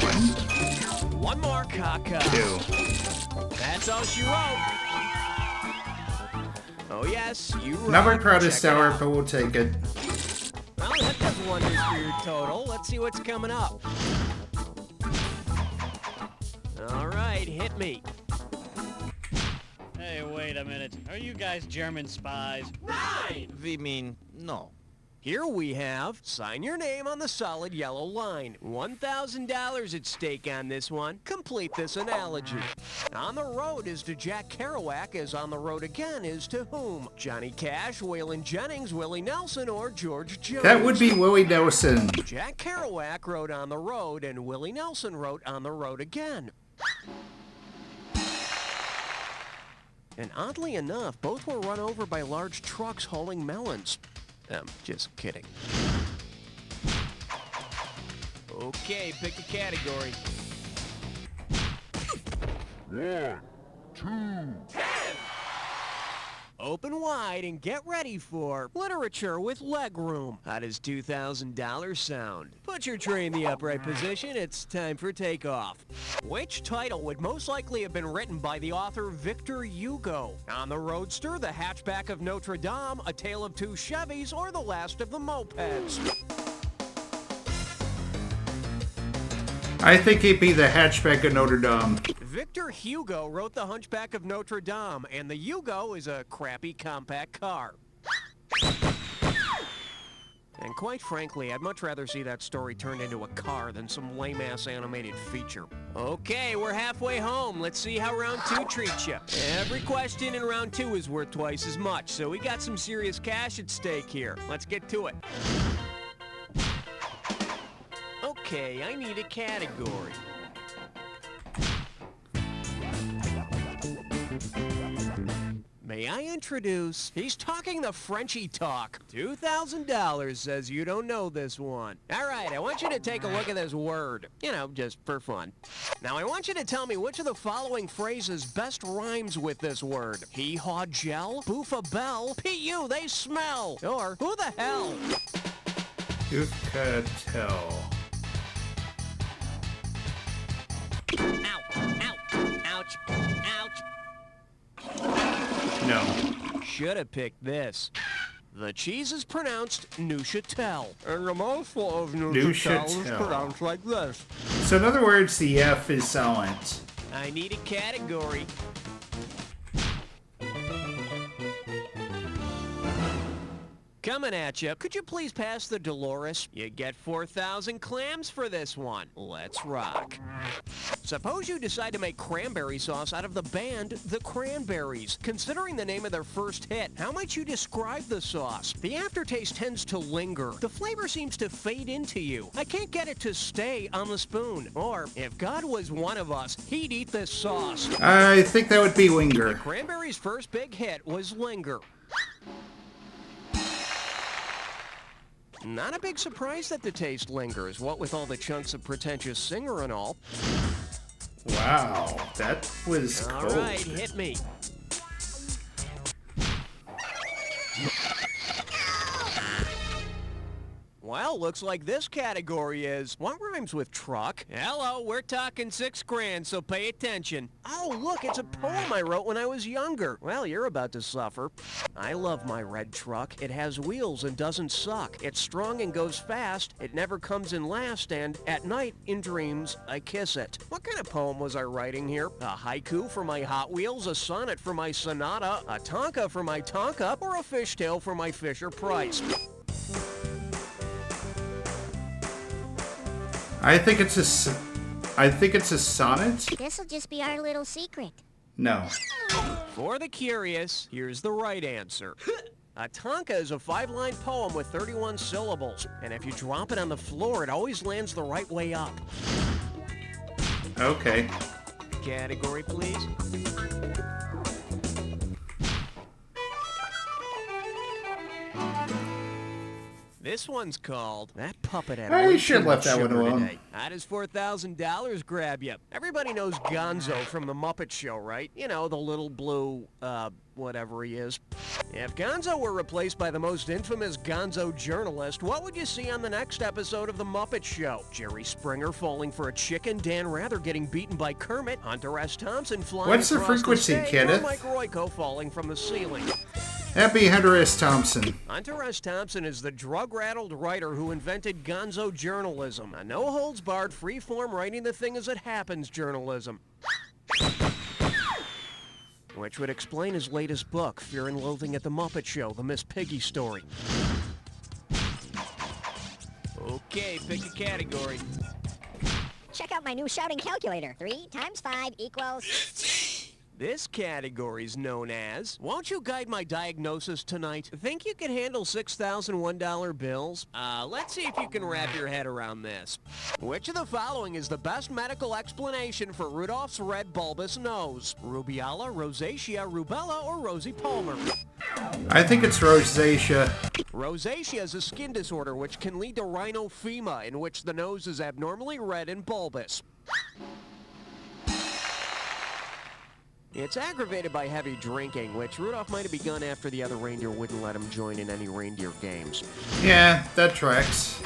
1. One more caca. 2. That's all she wrote. Oh yes, you rock. Not my proudest Check it hour, out. but we'll take it. Well, that does wonders for your total. Let's see what's coming up. All right, hit me. Hey, wait a minute. Are you guys German spies? 9! We mean, no. Here we have, sign your name on the solid yellow line. $1,000 at stake on this one. Complete this analogy. On the road is to Jack Kerouac, as on the road again is to whom? Johnny Cash, Waylon Jennings, Willie Nelson, or George Jones? That would be Willie Nelson. Jack Kerouac wrote On the Road, and Willie Nelson wrote On the Road Again. And oddly enough, both were run over by large trucks hauling melons. Just kidding. Okay, pick a category. 1, 2. Open wide and get ready for literature with legroom. How does $2,000 sound? Put your tray in the upright position. It's time for takeoff. Which title would most likely have been written by the author Victor Hugo? On the Roadster, The Hatchback of Notre Dame, A Tale of Two Chevys, or The Last of the Mopeds? I think it'd be The Hatchback of Notre Dame. Victor Hugo wrote The Hunchback of Notre Dame, and the Hugo is a crappy compact car. And quite frankly, I'd much rather see that story turned into a car than some lame-ass animated feature. Okay, we're halfway home. Let's see how round 2 treats you. Every question in round 2 is worth twice as much, so we got some serious cash at stake here. Let's get to it. Okay, I need a category. May I introduce... He's talking the Frenchy talk. $2,000 says you don't know this one. All right, I want you to take a look at this word. You know, just for fun. Now, I want you to tell me which of the following phrases best rhymes with this word. Hee-haw gel, boof a bell, P.U. they smell, or who the hell? Who could tell? Ow, ow, ouch, ouch. No. Should have picked this. The cheese is pronounced Neuchâtel. And the mouthful of Neuchâtel is pronounced like this. So in other words, the F is silent. I need a category. Coming at you. Could you please pass the Dolores? You get 4,000 clams for this one. Let's rock. Suppose you decide to make cranberry sauce out of the band The Cranberries. Considering the name of their first hit, how might you describe the sauce? The aftertaste tends to linger. The flavor seems to fade into you. I can't get it to stay on the spoon. Or, if God was one of us, he'd eat this sauce. I think that would be Winger. The Cranberries' first big hit was Linger. Not a big surprise that the taste lingers, what with all the chunks of pretentious singer and all. Wow, that was cold. All right, hit me. Well, looks like this category is, what rhymes with truck? Hello, we're talking $6,000, so pay attention. Oh, look, it's a poem I wrote when I was younger. Well, you're about to suffer. I love my red truck. It has wheels and doesn't suck. It's strong and goes fast. It never comes in last, and at night, in dreams, I kiss it. What kind of poem was I writing here? A haiku for my Hot Wheels, a sonnet for my Sonata, a Tonka for my Tonka, or a fishtail for my Fisher-Price? I think it's a sonnet. This'll just be our little secret. No. For the curious, here's the right answer. A Tonka is a 5-line poem with 31 syllables, and if you drop it on the floor, it always lands the right way up. Okay. Category, please. This one's called That Puppet Had I Way should Too have left Much that one Sugar alone. Today. How does $4,000 grab you? Everybody knows Gonzo from The Muppet Show, right? You know, the little blue, whatever he is. If Gonzo were replaced by the most infamous Gonzo journalist, what would you see on the next episode of The Muppet Show? Jerry Springer falling for a chicken, Dan Rather getting beaten by Kermit, Hunter S. Thompson flying What's the across frequency, stage, Kenneth? or Mike Royko falling from the ceiling. Happy Hunter S. Thompson. Hunter S. Thompson is the drug-rattled writer who invented gonzo journalism, a no-holds-barred, free-form writing the thing as it happens journalism. Which would explain his latest book, Fear and Loathing at the Muppet Show, The Miss Piggy Story. Okay, pick a category. Check out my new shouting calculator. 3 times 5 equals... This category's known as, won't you guide my diagnosis tonight? Think you can handle $6,001 bills? Let's see if you can wrap your head around this. Which of the following is the best medical explanation for Rudolph's red bulbous nose? Rubeola, rosacea, rubella, or Rosie Palmer? I think it's rosacea. Rosacea is a skin disorder which can lead to rhinophema, in which the nose is abnormally red and bulbous. It's aggravated by heavy drinking, which Rudolph might have begun after the other reindeer wouldn't let him join in any reindeer games. Yeah, that tracks.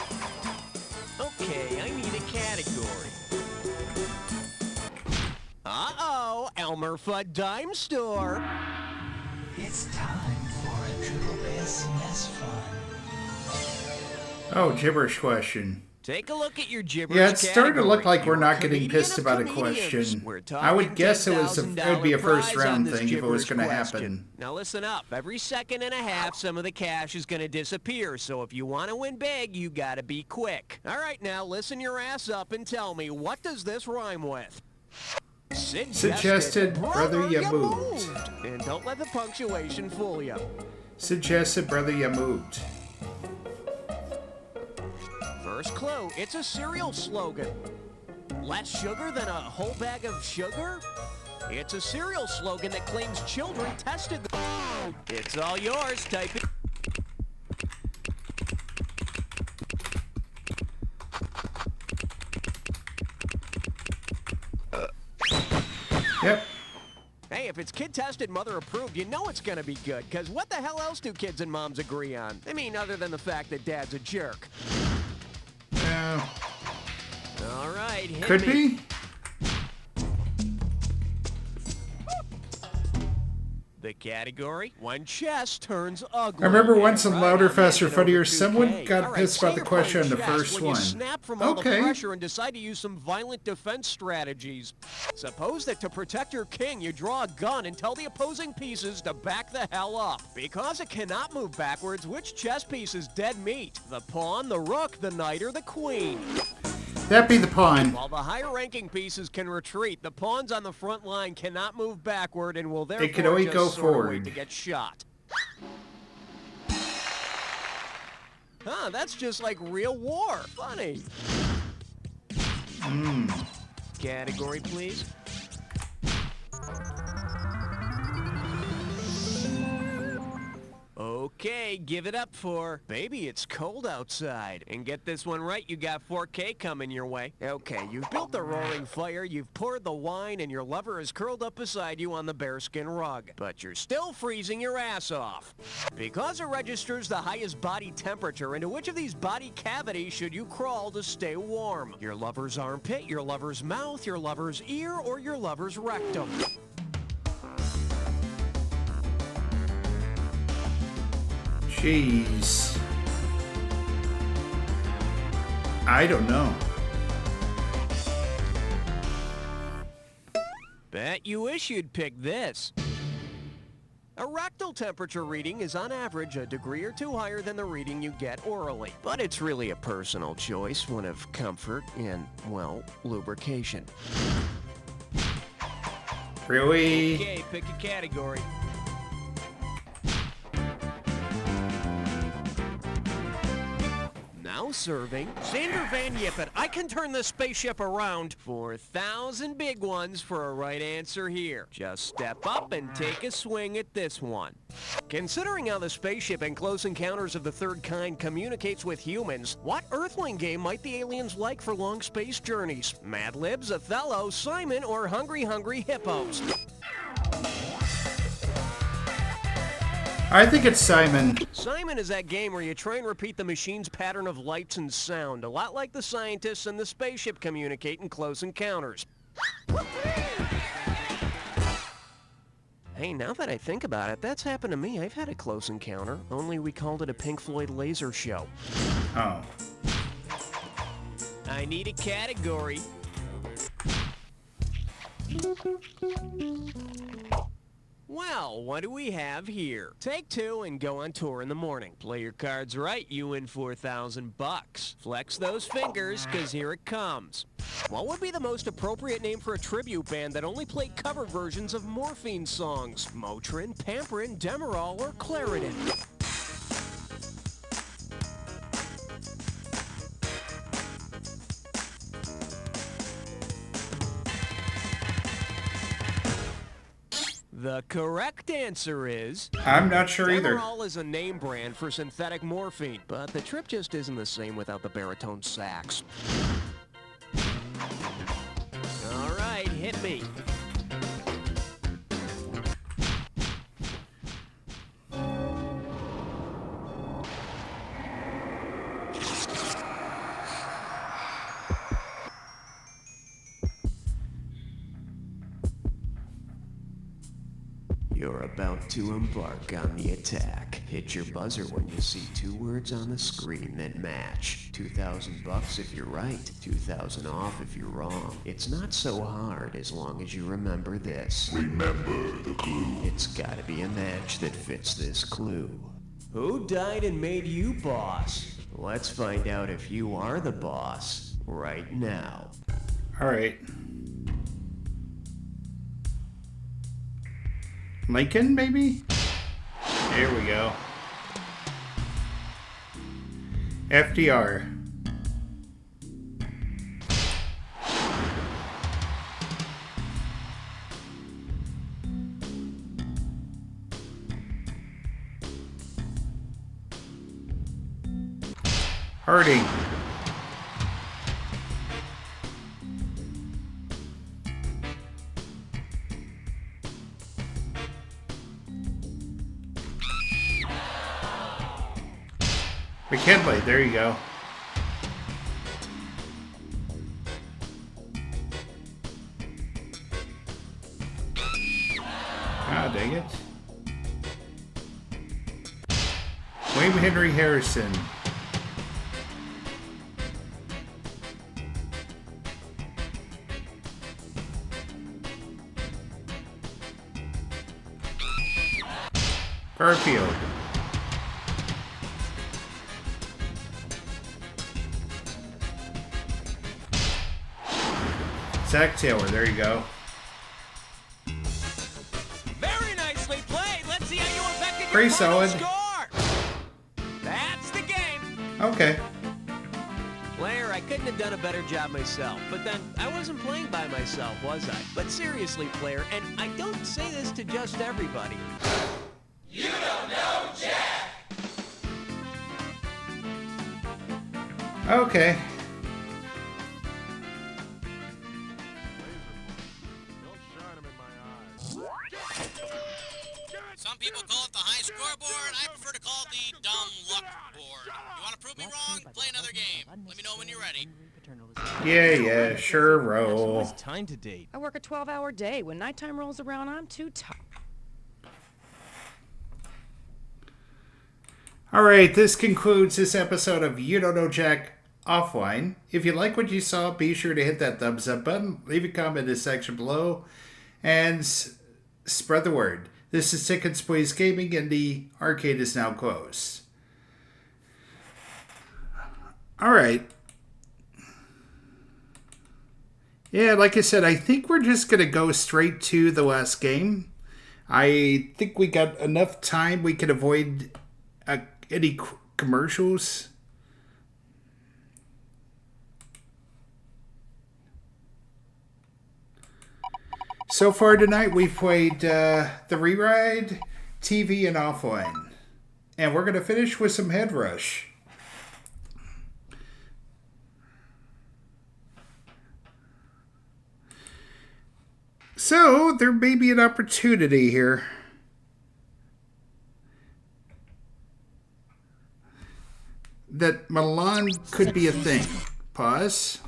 Okay, I need a category. Uh-oh, Elmer Fudd Dime Store. It's time for a Triple SMS fun. Oh, gibberish question. Take a look at your gibberish Yeah, it's starting to look like we're category. not getting pissed about a question. I would guess it would be a first round thing if it was going to happen. Now listen up. Every second and a half, some of the cash is going to disappear. So if you want to win big, you got to be quick. All right, now listen your ass up and tell me, what does this rhyme with? Suggested brother you moved. And don't let the punctuation fool you. Suggested brother you moved. First clue, it's a cereal slogan. Less sugar than a whole bag of sugar? It's a cereal slogan that claims children tested the... It's all yours, type it. Yep. Hey, if it's kid tested, mother approved, you know it's gonna be good, because what the hell else do kids and moms agree on? I mean, other than the fact that dad's a jerk. All right, hit Could me. be. The category, when chess turns ugly. I remember once in Louder, Right, Faster, I'm making Funnier, over someone 2K. got All right, pissed say about the you're question on playing the chess first when one. You snap from all the Okay. pressure and decide to use some violent defense strategies. Suppose that to protect your king, you draw a gun and tell the opposing pieces to back the hell up. Because it cannot move backwards, which chess piece is dead meat? The pawn, the rook, the knight, or the queen? That'd be the pawn. While the higher-ranking pieces can retreat, the pawns on the front line cannot move backward and will therefore can only just go sort of forward. wait to get shot. Huh, that's just like real war. Funny. Category, please. Okay, give it up for Baby, It's Cold Outside. And get this one right, you got 4K coming your way. Okay, you've built the roaring fire, you've poured the wine, and your lover is curled up beside you on the bearskin rug. But you're still freezing your ass off. Because it registers the highest body temperature, into which of these body cavities should you crawl to stay warm? Your lover's armpit, your lover's mouth, your lover's ear, or your lover's rectum? Jeez. I don't know. Bet you wish you'd pick this. A rectal temperature reading is on average a degree or two higher than the reading you get orally. But it's really a personal choice, one of comfort and, well, lubrication. Really? Okay, pick a category. Now serving Xander Van Yippet. I can turn this spaceship around. 4,000 big ones for a right answer here. Just step up and take a swing at this one. Considering how the spaceship in Close Encounters of the Third Kind communicates with humans, what Earthling game might the aliens like for long space journeys? Mad Libs, Othello, Simon, or Hungry Hungry Hippos? I think it's Simon. Simon is that game where you try and repeat the machine's pattern of lights and sound, a lot like the scientists and the spaceship communicate in Close Encounters. Hey, now that I think about it, that's happened to me. I've had a close encounter, only we called it a Pink Floyd laser show. Oh. I need a category. Well, what do we have here? Take 2 and go on tour in the morning. Play your cards right, you win $4,000. Flex those fingers, cause here it comes. What would be the most appropriate name for a tribute band that only played cover versions of Morphine songs? Motrin, Pamperin, Demerol, or Claritin? The correct answer is... I'm not sure either. Demerol is a name brand for synthetic morphine, but the trip just isn't the same without the baritone sax. All right, hit me. You're about to embark on the attack. Hit your buzzer when you see 2 words on the screen that match. $2,000 if you're right, 2,000 off if you're wrong. It's not so hard as long as you remember this. Remember the clue. It's gotta be a match that fits this clue. Who died and made you boss? Let's find out if you are the boss right now. Alright. Lincoln, maybe? There we go. FDR. Harding. McKinley, there you go. Ah, dang it. William Henry Harrison. Garfield. Zach Taylor, there you go. Very nicely played. Let's see how you affected your Pretty final solid. score. That's the game. Okay. Player, I couldn't have done a better job myself, but then I wasn't playing by myself, was I? But seriously, player, and I don't say this to just everybody. You don't know Jack! Okay. Some people call it the high scoreboard. I prefer to call it the dumb luck board. You want to prove me wrong? Play another game. Let me know when you're ready. Yeah, sure, roll. It's time to date. I work a 12-hour day. When nighttime rolls around, I'm too tired. Alright, this concludes this episode of You Don't Know Jack Offline. If you like what you saw, be sure to hit that thumbs up button, leave a comment in the section below, and spread the word. This is Tickets Please Gaming, and the arcade is now closed. Alright. Yeah, like I said, I think we're just going to go straight to the last game. I think we got enough time we can avoid any commercials. So far tonight, we've played the Re-Ride, TV, and Offline. And we're going to finish with some Headrush. So, there may be an opportunity here. That Milan could be a thing. Pause.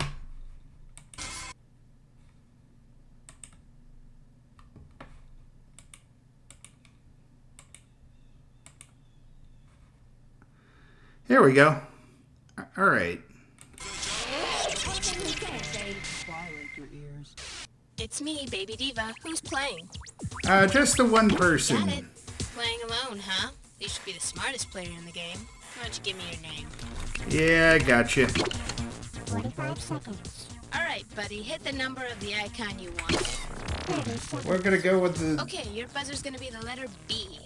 There we go. All right. It's me, Baby Diva. Who's playing? Just the one person. Got it. Playing alone, huh? You should be the smartest player in the game. Why don't you give me your name? Yeah, gotcha. 45 seconds. Alright, buddy. Hit the number of the icon you want. We're gonna go with the... Okay, your buzzer's gonna be the letter B.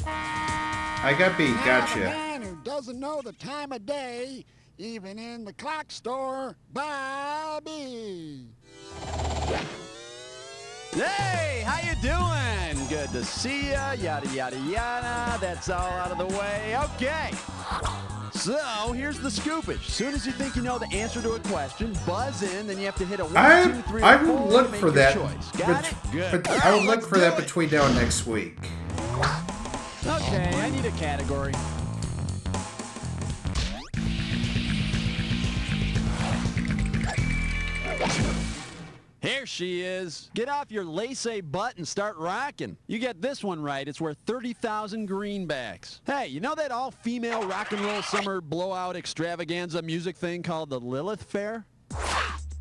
I got B, gotcha. Now the man who doesn't know the time of day, even in the clock store, Bobby. Hey, how you doing? Good to see ya, yada, yada, yada. That's all out of the way. Okay. So, here's the scoopage. As soon as you think you know the answer to a question, buzz in, then you have to hit a 1, 2, 3, I or 4 will look to make for your that. choice. Got it? Good. But I will look for that between now and next week. Okay, I need a category. Here she is. Get off your laissez butt and start rocking. You get this one right, it's worth 30,000 greenbacks. Hey, you know that all-female rock and roll summer blowout extravaganza music thing called the Lilith Fair?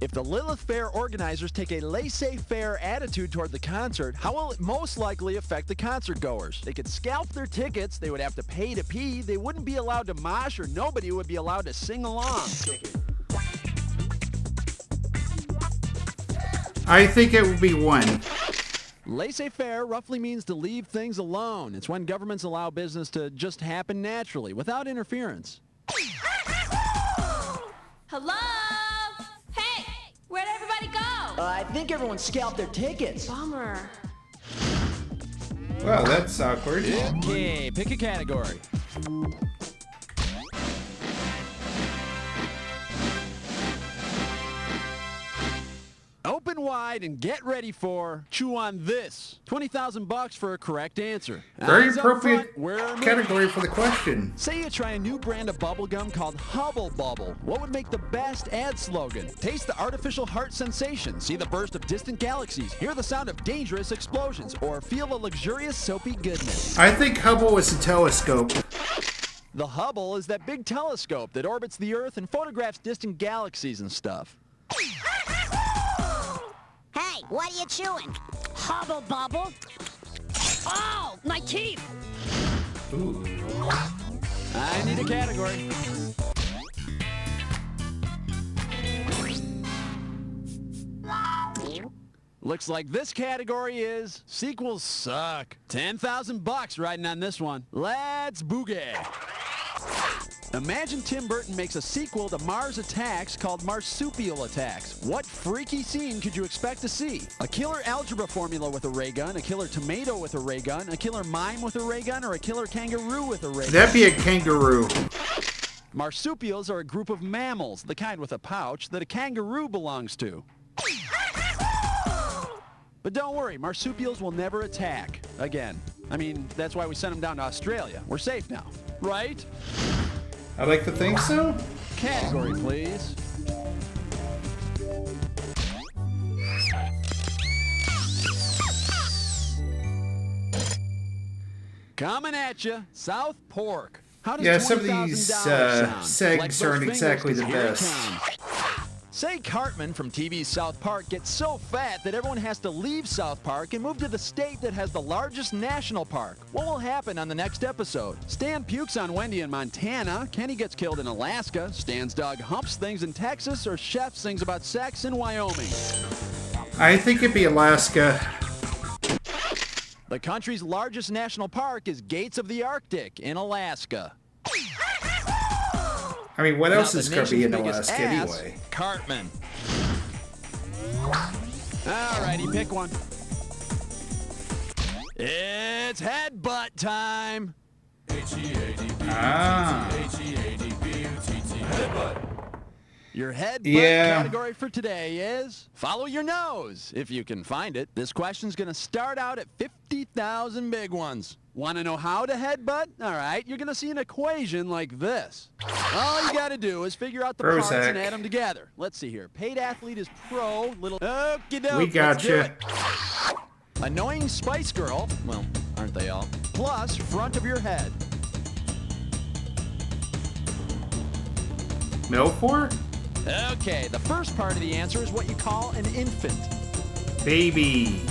If the Lilith Fair organizers take a laissez-faire attitude toward the concert, how will it most likely affect the concert goers? They could scalp their tickets, they would have to pay to pee, they wouldn't be allowed to mosh, or nobody would be allowed to sing along. I think it would be 1. Laissez-faire roughly means to leave things alone. It's when governments allow business to just happen naturally, without interference. Hello? Hey, where'd everybody go? I think everyone scalped their tickets. Bummer. Well, that's awkward. Okay, pick a category. Open wide and get ready for chew on this. 20,000 bucks for a correct answer. Very Eyes up appropriate front, category for the question. Say you try a new brand of bubble gum called Hubble Bubble. What would make the best ad slogan? Taste the artificial heart sensation. See the burst of distant galaxies. Hear the sound of dangerous explosions. Or feel the luxurious soapy goodness. I think Hubble is a telescope. The Hubble is that big telescope that orbits the Earth and photographs distant galaxies and stuff. Hey, what are you chewing? Hubble bubble? Oh, my teeth! Ooh. I need a category. Looks like this category is sequels suck. 10,000 bucks riding on this one. Let's boogie. Imagine Tim Burton makes a sequel to Mars Attacks called Marsupial Attacks. What freaky scene could you expect to see? A killer algebra formula with a ray gun, a killer tomato with a ray gun, a killer mime with a ray gun, or a killer kangaroo with a ray gun? That'd be a kangaroo. Marsupials are a group of mammals, the kind with a pouch that a kangaroo belongs to. But don't worry, marsupials will never attack again. I mean, that's why we sent them down to Australia. We're safe now, right? I like to think so. Category, please. Coming at you, South Pork. How does Yeah, some of $20,000 these sound? segs aren't exactly the best. Say Cartman from TV's South Park gets so fat that everyone has to leave South Park and move to the state that has the largest national park. What will happen on the next episode? Stan pukes on Wendy in Montana, Kenny gets killed in Alaska, Stan's dog humps things in Texas, or Chef sings about sex in Wyoming. I think it'd be Alaska. The country's largest national park is Gates of the Arctic in Alaska. I mean, what else Now, is the going to be in nation's biggest Alaska ass, anyway? Cartman. Alrighty, pick one. It's headbutt time. Headbutt. Your headbutt category for today is follow your nose, if you can find it. This question's going to start out at 50,000 big ones. Want to know how to headbutt? All right, you're going to see an equation like this. All you got to do is figure out the parts and add them together. Let's see here. Paid athlete is pro. Little okie doke. We gotcha. Annoying Spice Girl. Well, aren't they all? Plus front of your head. Milfour? Okay, the first part of the answer is what you call an infant. Baby.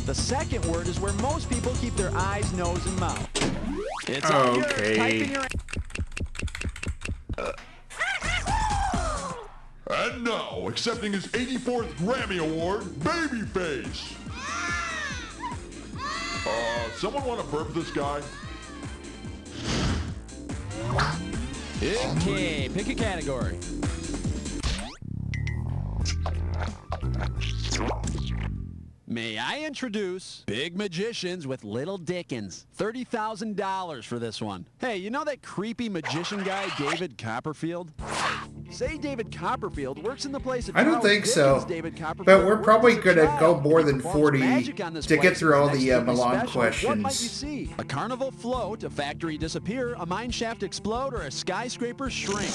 The second word is where most people keep their eyes, nose, and mouth. It's all yours. Type in your... And now, accepting his 84th Grammy Award, Babyface. Someone want to burp this guy? Okay, pick a category. May I introduce Big Magicians with Little Dickens. $30,000 for this one. Hey, you know that creepy magician guy, David Copperfield? Say David Copperfield works in the place of I don't think so, but we're probably going to go more than 40 to get through all the Milan questions. What might you see? A carnival float, a factory disappear, a mine shaft explode, or a skyscraper shrink?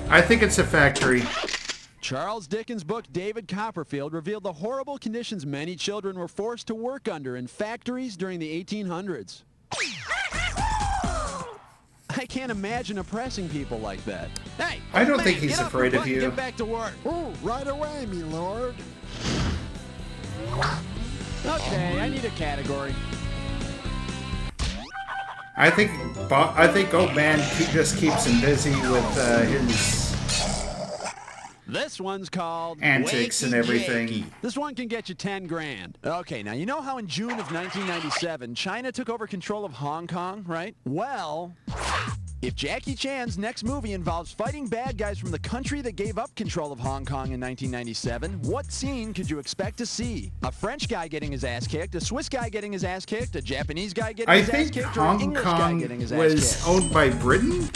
I think it's a factory. Charles Dickens' book David Copperfield revealed the horrible conditions many children were forced to work under in factories during the 1800s. I can't imagine oppressing people like that. Hey, I don't think he's afraid of you. Get back to work. Oh, right away, me lord. Okay, I need a category. I think old man just keeps him busy with his This one's called antics and everything. Jakey. This one can get you 10 grand. Okay, now you know how in June of 1997, China took over control of Hong Kong, right? Well, if Jackie Chan's next movie involves fighting bad guys from the country that gave up control of Hong Kong in 1997, what scene could you expect to see? A French guy getting his ass kicked, a Swiss guy getting his ass kicked, a Japanese guy getting his ass kicked, or an English guy getting his ass kicked? Hong Kong was owned by Britain?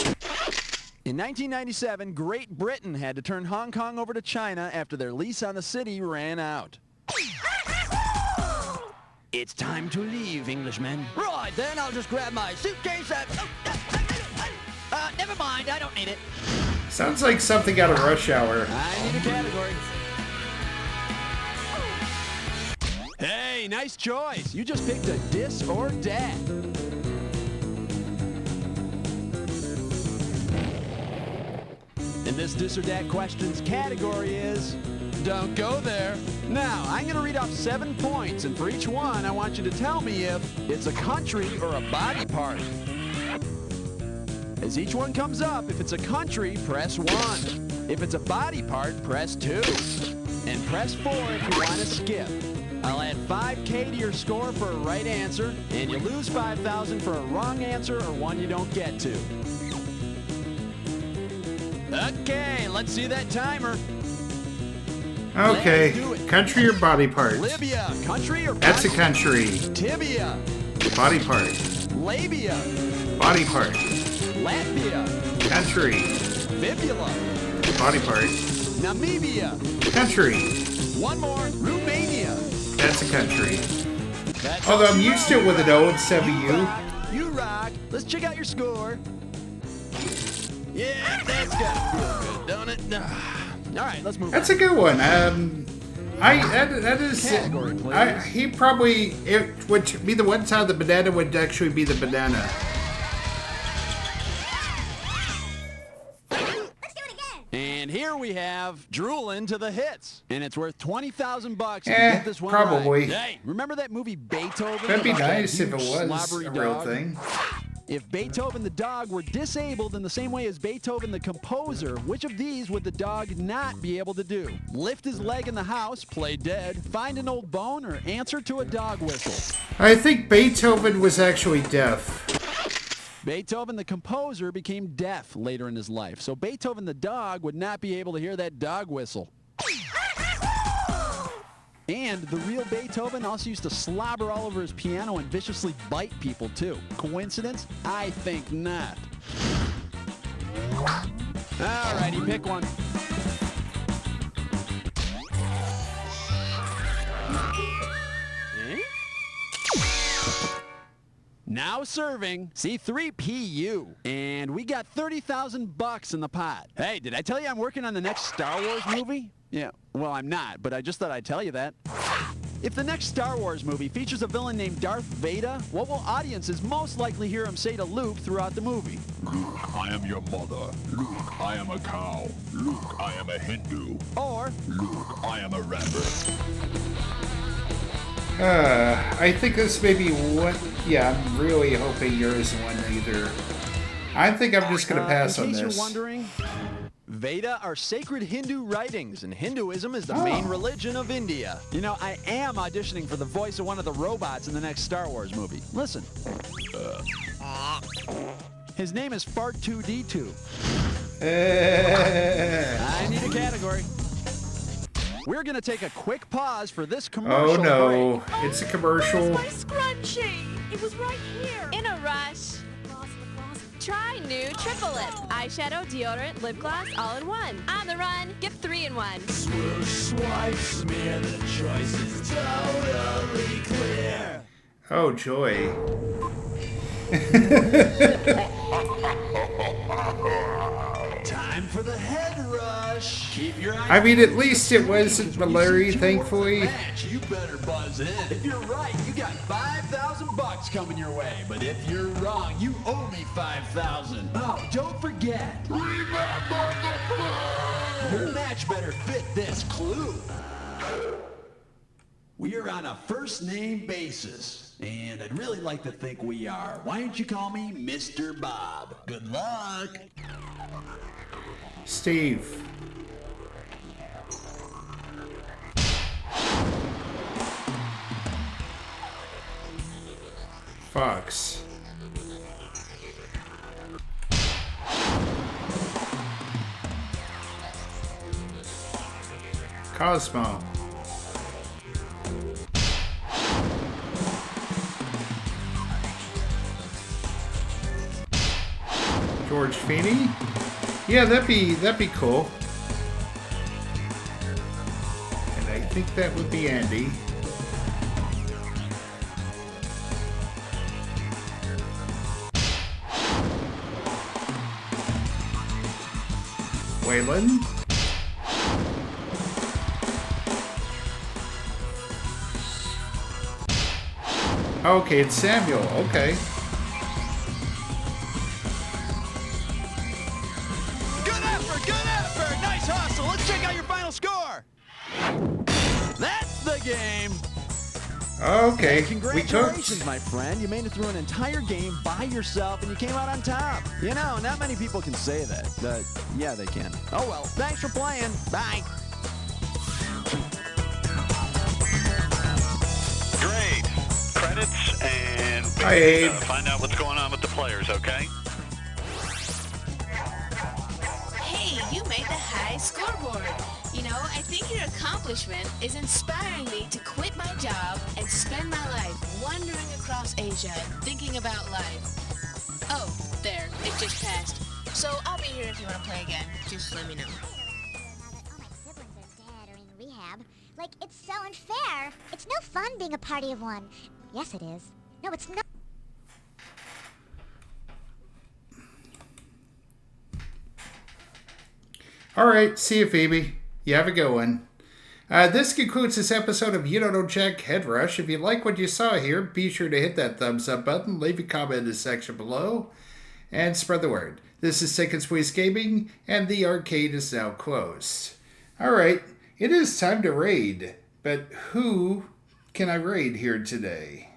In 1997, Great Britain had to turn Hong Kong over to China after their lease on the city ran out. It's time to leave, Englishmen. Right, then I'll just grab my suitcase and... never mind, I don't need it. Sounds like something out of Rush Hour. I need a category. Hey, nice choice. You just picked a dis or dat. And this dis or dat questions category is don't go there. Now, I'm going to read off 7 points, and for each one, I want you to tell me if it's a country or a body part. As each one comes up, if it's a country, press 1. If it's a body part, press 2. And press 4 if you want to skip. I'll add 5K to your score for a right answer, and you lose 5,000 for a wrong answer or one you don't get to. Okay, let's see that timer. Okay, country or body part? Libya, country or body? That's a country. Tibia. Body part. Labia. Body part. Latvia. Country. Fibula. Body part. Namibia. Country. One more. Romania. That's a country. Although I'm used to it with an O instead of a U. You rock. Let's check out your score. Yeah, that's gotta feel good, don't it? All right, let's move That's on. a good one. That is. Category, please. He probably, it would be the one side of the banana would actually be the banana. And here we have drooling to the hits, and it's worth $20,000 if you get this one probably. right. Hey, remember that movie Beethoven? That'd be about nice that if it huge was slobbery a real dog? thing. If Beethoven the dog were disabled in the same way as Beethoven the composer, which of these would the dog not be able to do? Lift his leg in the house, play dead, find an old bone, or answer to a dog whistle? I think Beethoven was actually deaf. Beethoven the composer became deaf later in his life, so Beethoven the dog would not be able to hear that dog whistle. And the real Beethoven also used to slobber all over his piano and viciously bite people, too. Coincidence? I think not. Alrighty, pick one. Now serving C3PU. And we got $30,000 in the pot. Hey, did I tell you I'm working on the next Star Wars movie? Yeah, well, I'm not, but I just thought I'd tell you that. If the next Star Wars movie features a villain named Darth Vader, what will audiences most likely hear him say to Luke throughout the movie? Luke, I am your mother. Luke, I am a cow. Luke, I am a Hindu. Or, Luke, I am a rabbit. I think this may be one. Yeah, I'm really hoping there isn't one either. I think I'm just going to pass on this. In case you're wondering, Veda are sacred Hindu writings, and Hinduism is the main religion of India. You know, I am auditioning for the voice of one of the robots in the next Star Wars movie. Listen. His name is Fart2D2. I need a category. We're going to take a quick pause for this commercial Oh no, break. it's a commercial. Where's my scrunchie? It was right here. In a rush. Try new Triple Lip. Eyeshadow, deodorant, lip gloss, all in one. On the run, get 3 in 1. Swoosh, swipe, smear, the choice is totally clear. Oh, joy. Time for the Headrush. Keep your eyes. I mean, at least it wasn't Mallory, thankfully. Match, you better buzz in. If you're right, you got $5,000 coming your way. But if you're wrong, you owe me $5,000. Oh, don't forget. Remember the clue. Your match better fit this clue. We are on a first-name basis, and I'd really like to think we are. Why don't you call me Mr. Bob? Good luck. Steve. Fox. Cosmo. George Feeney? Yeah, that'd be cool. And I think that would be Andy. Waylon? Okay, it's Samuel. Okay. Good effort, good effort. Nice hustle. Let's check out your final score. That's the game. Okay, Hey, congratulations, my friend. You made it through an entire game by yourself, and you came out on top. You know, not many people can say that. Yeah, they can. Oh, well. Thanks for playing. Bye. Great. Credits and Hi, Abe. find out what's going on with the players, okay? Hey, you made the high scoreboard. You know, I think your accomplishment is inspiring me to quit my job and spend my life wandering across Asia, thinking about life. Oh, there, it just passed. So I'll be here if you want to play again. Just let me know. Like, it's so unfair. It's no fun being a party of one. Yes, it is. No, it's not. All right, see you, Phoebe. You have a good one. This concludes this episode of You Don't Know Jack Headrush. If you like what you saw here, be sure to hit that thumbs up button, leave a comment in the section below, and spread the word. This is Sick and Squeeze Gaming, and the arcade is now closed. All right, it is time to raid. But who can I raid here today?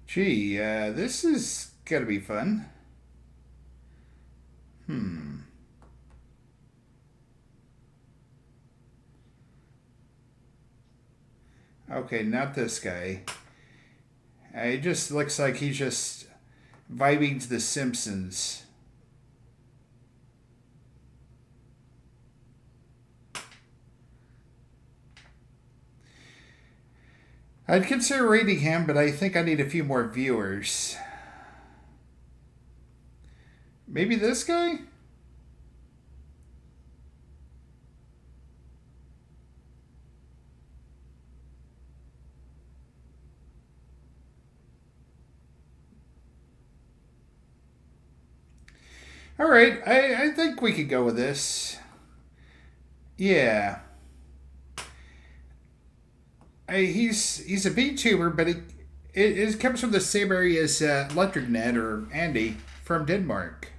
Gee, this is gonna be fun. Okay, not this guy. It just looks like he's just vibing to The Simpsons. I'd consider rating him, but I think I need a few more viewers. Maybe this guy? All right, I think we could go with this. Yeah. He's a VTuber, but it comes from the same area as Electric Ned or Andy from Denmark.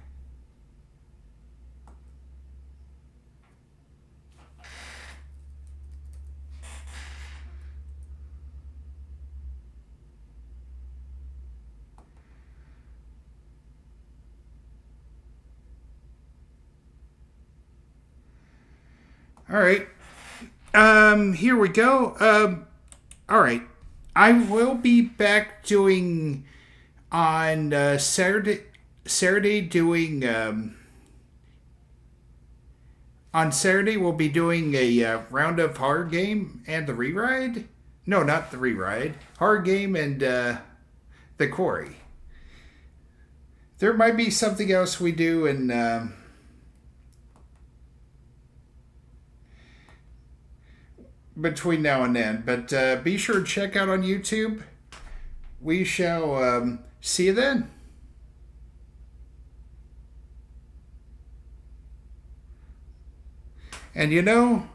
All right. Here we go. All right. I will be back doing on Saturday doing on Saturday we'll be doing a round of horror game and the reride. No, not the reride. Horror game and the quarry. There might be something else we do in between now and then, but be sure to check out on YouTube. We shall see you then. And you know,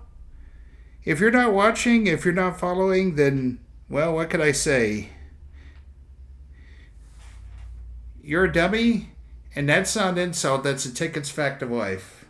if you're not watching, if you're not following, then, well, what could I say? You're a dummy, and that's not an insult, that's a ticket's fact of life.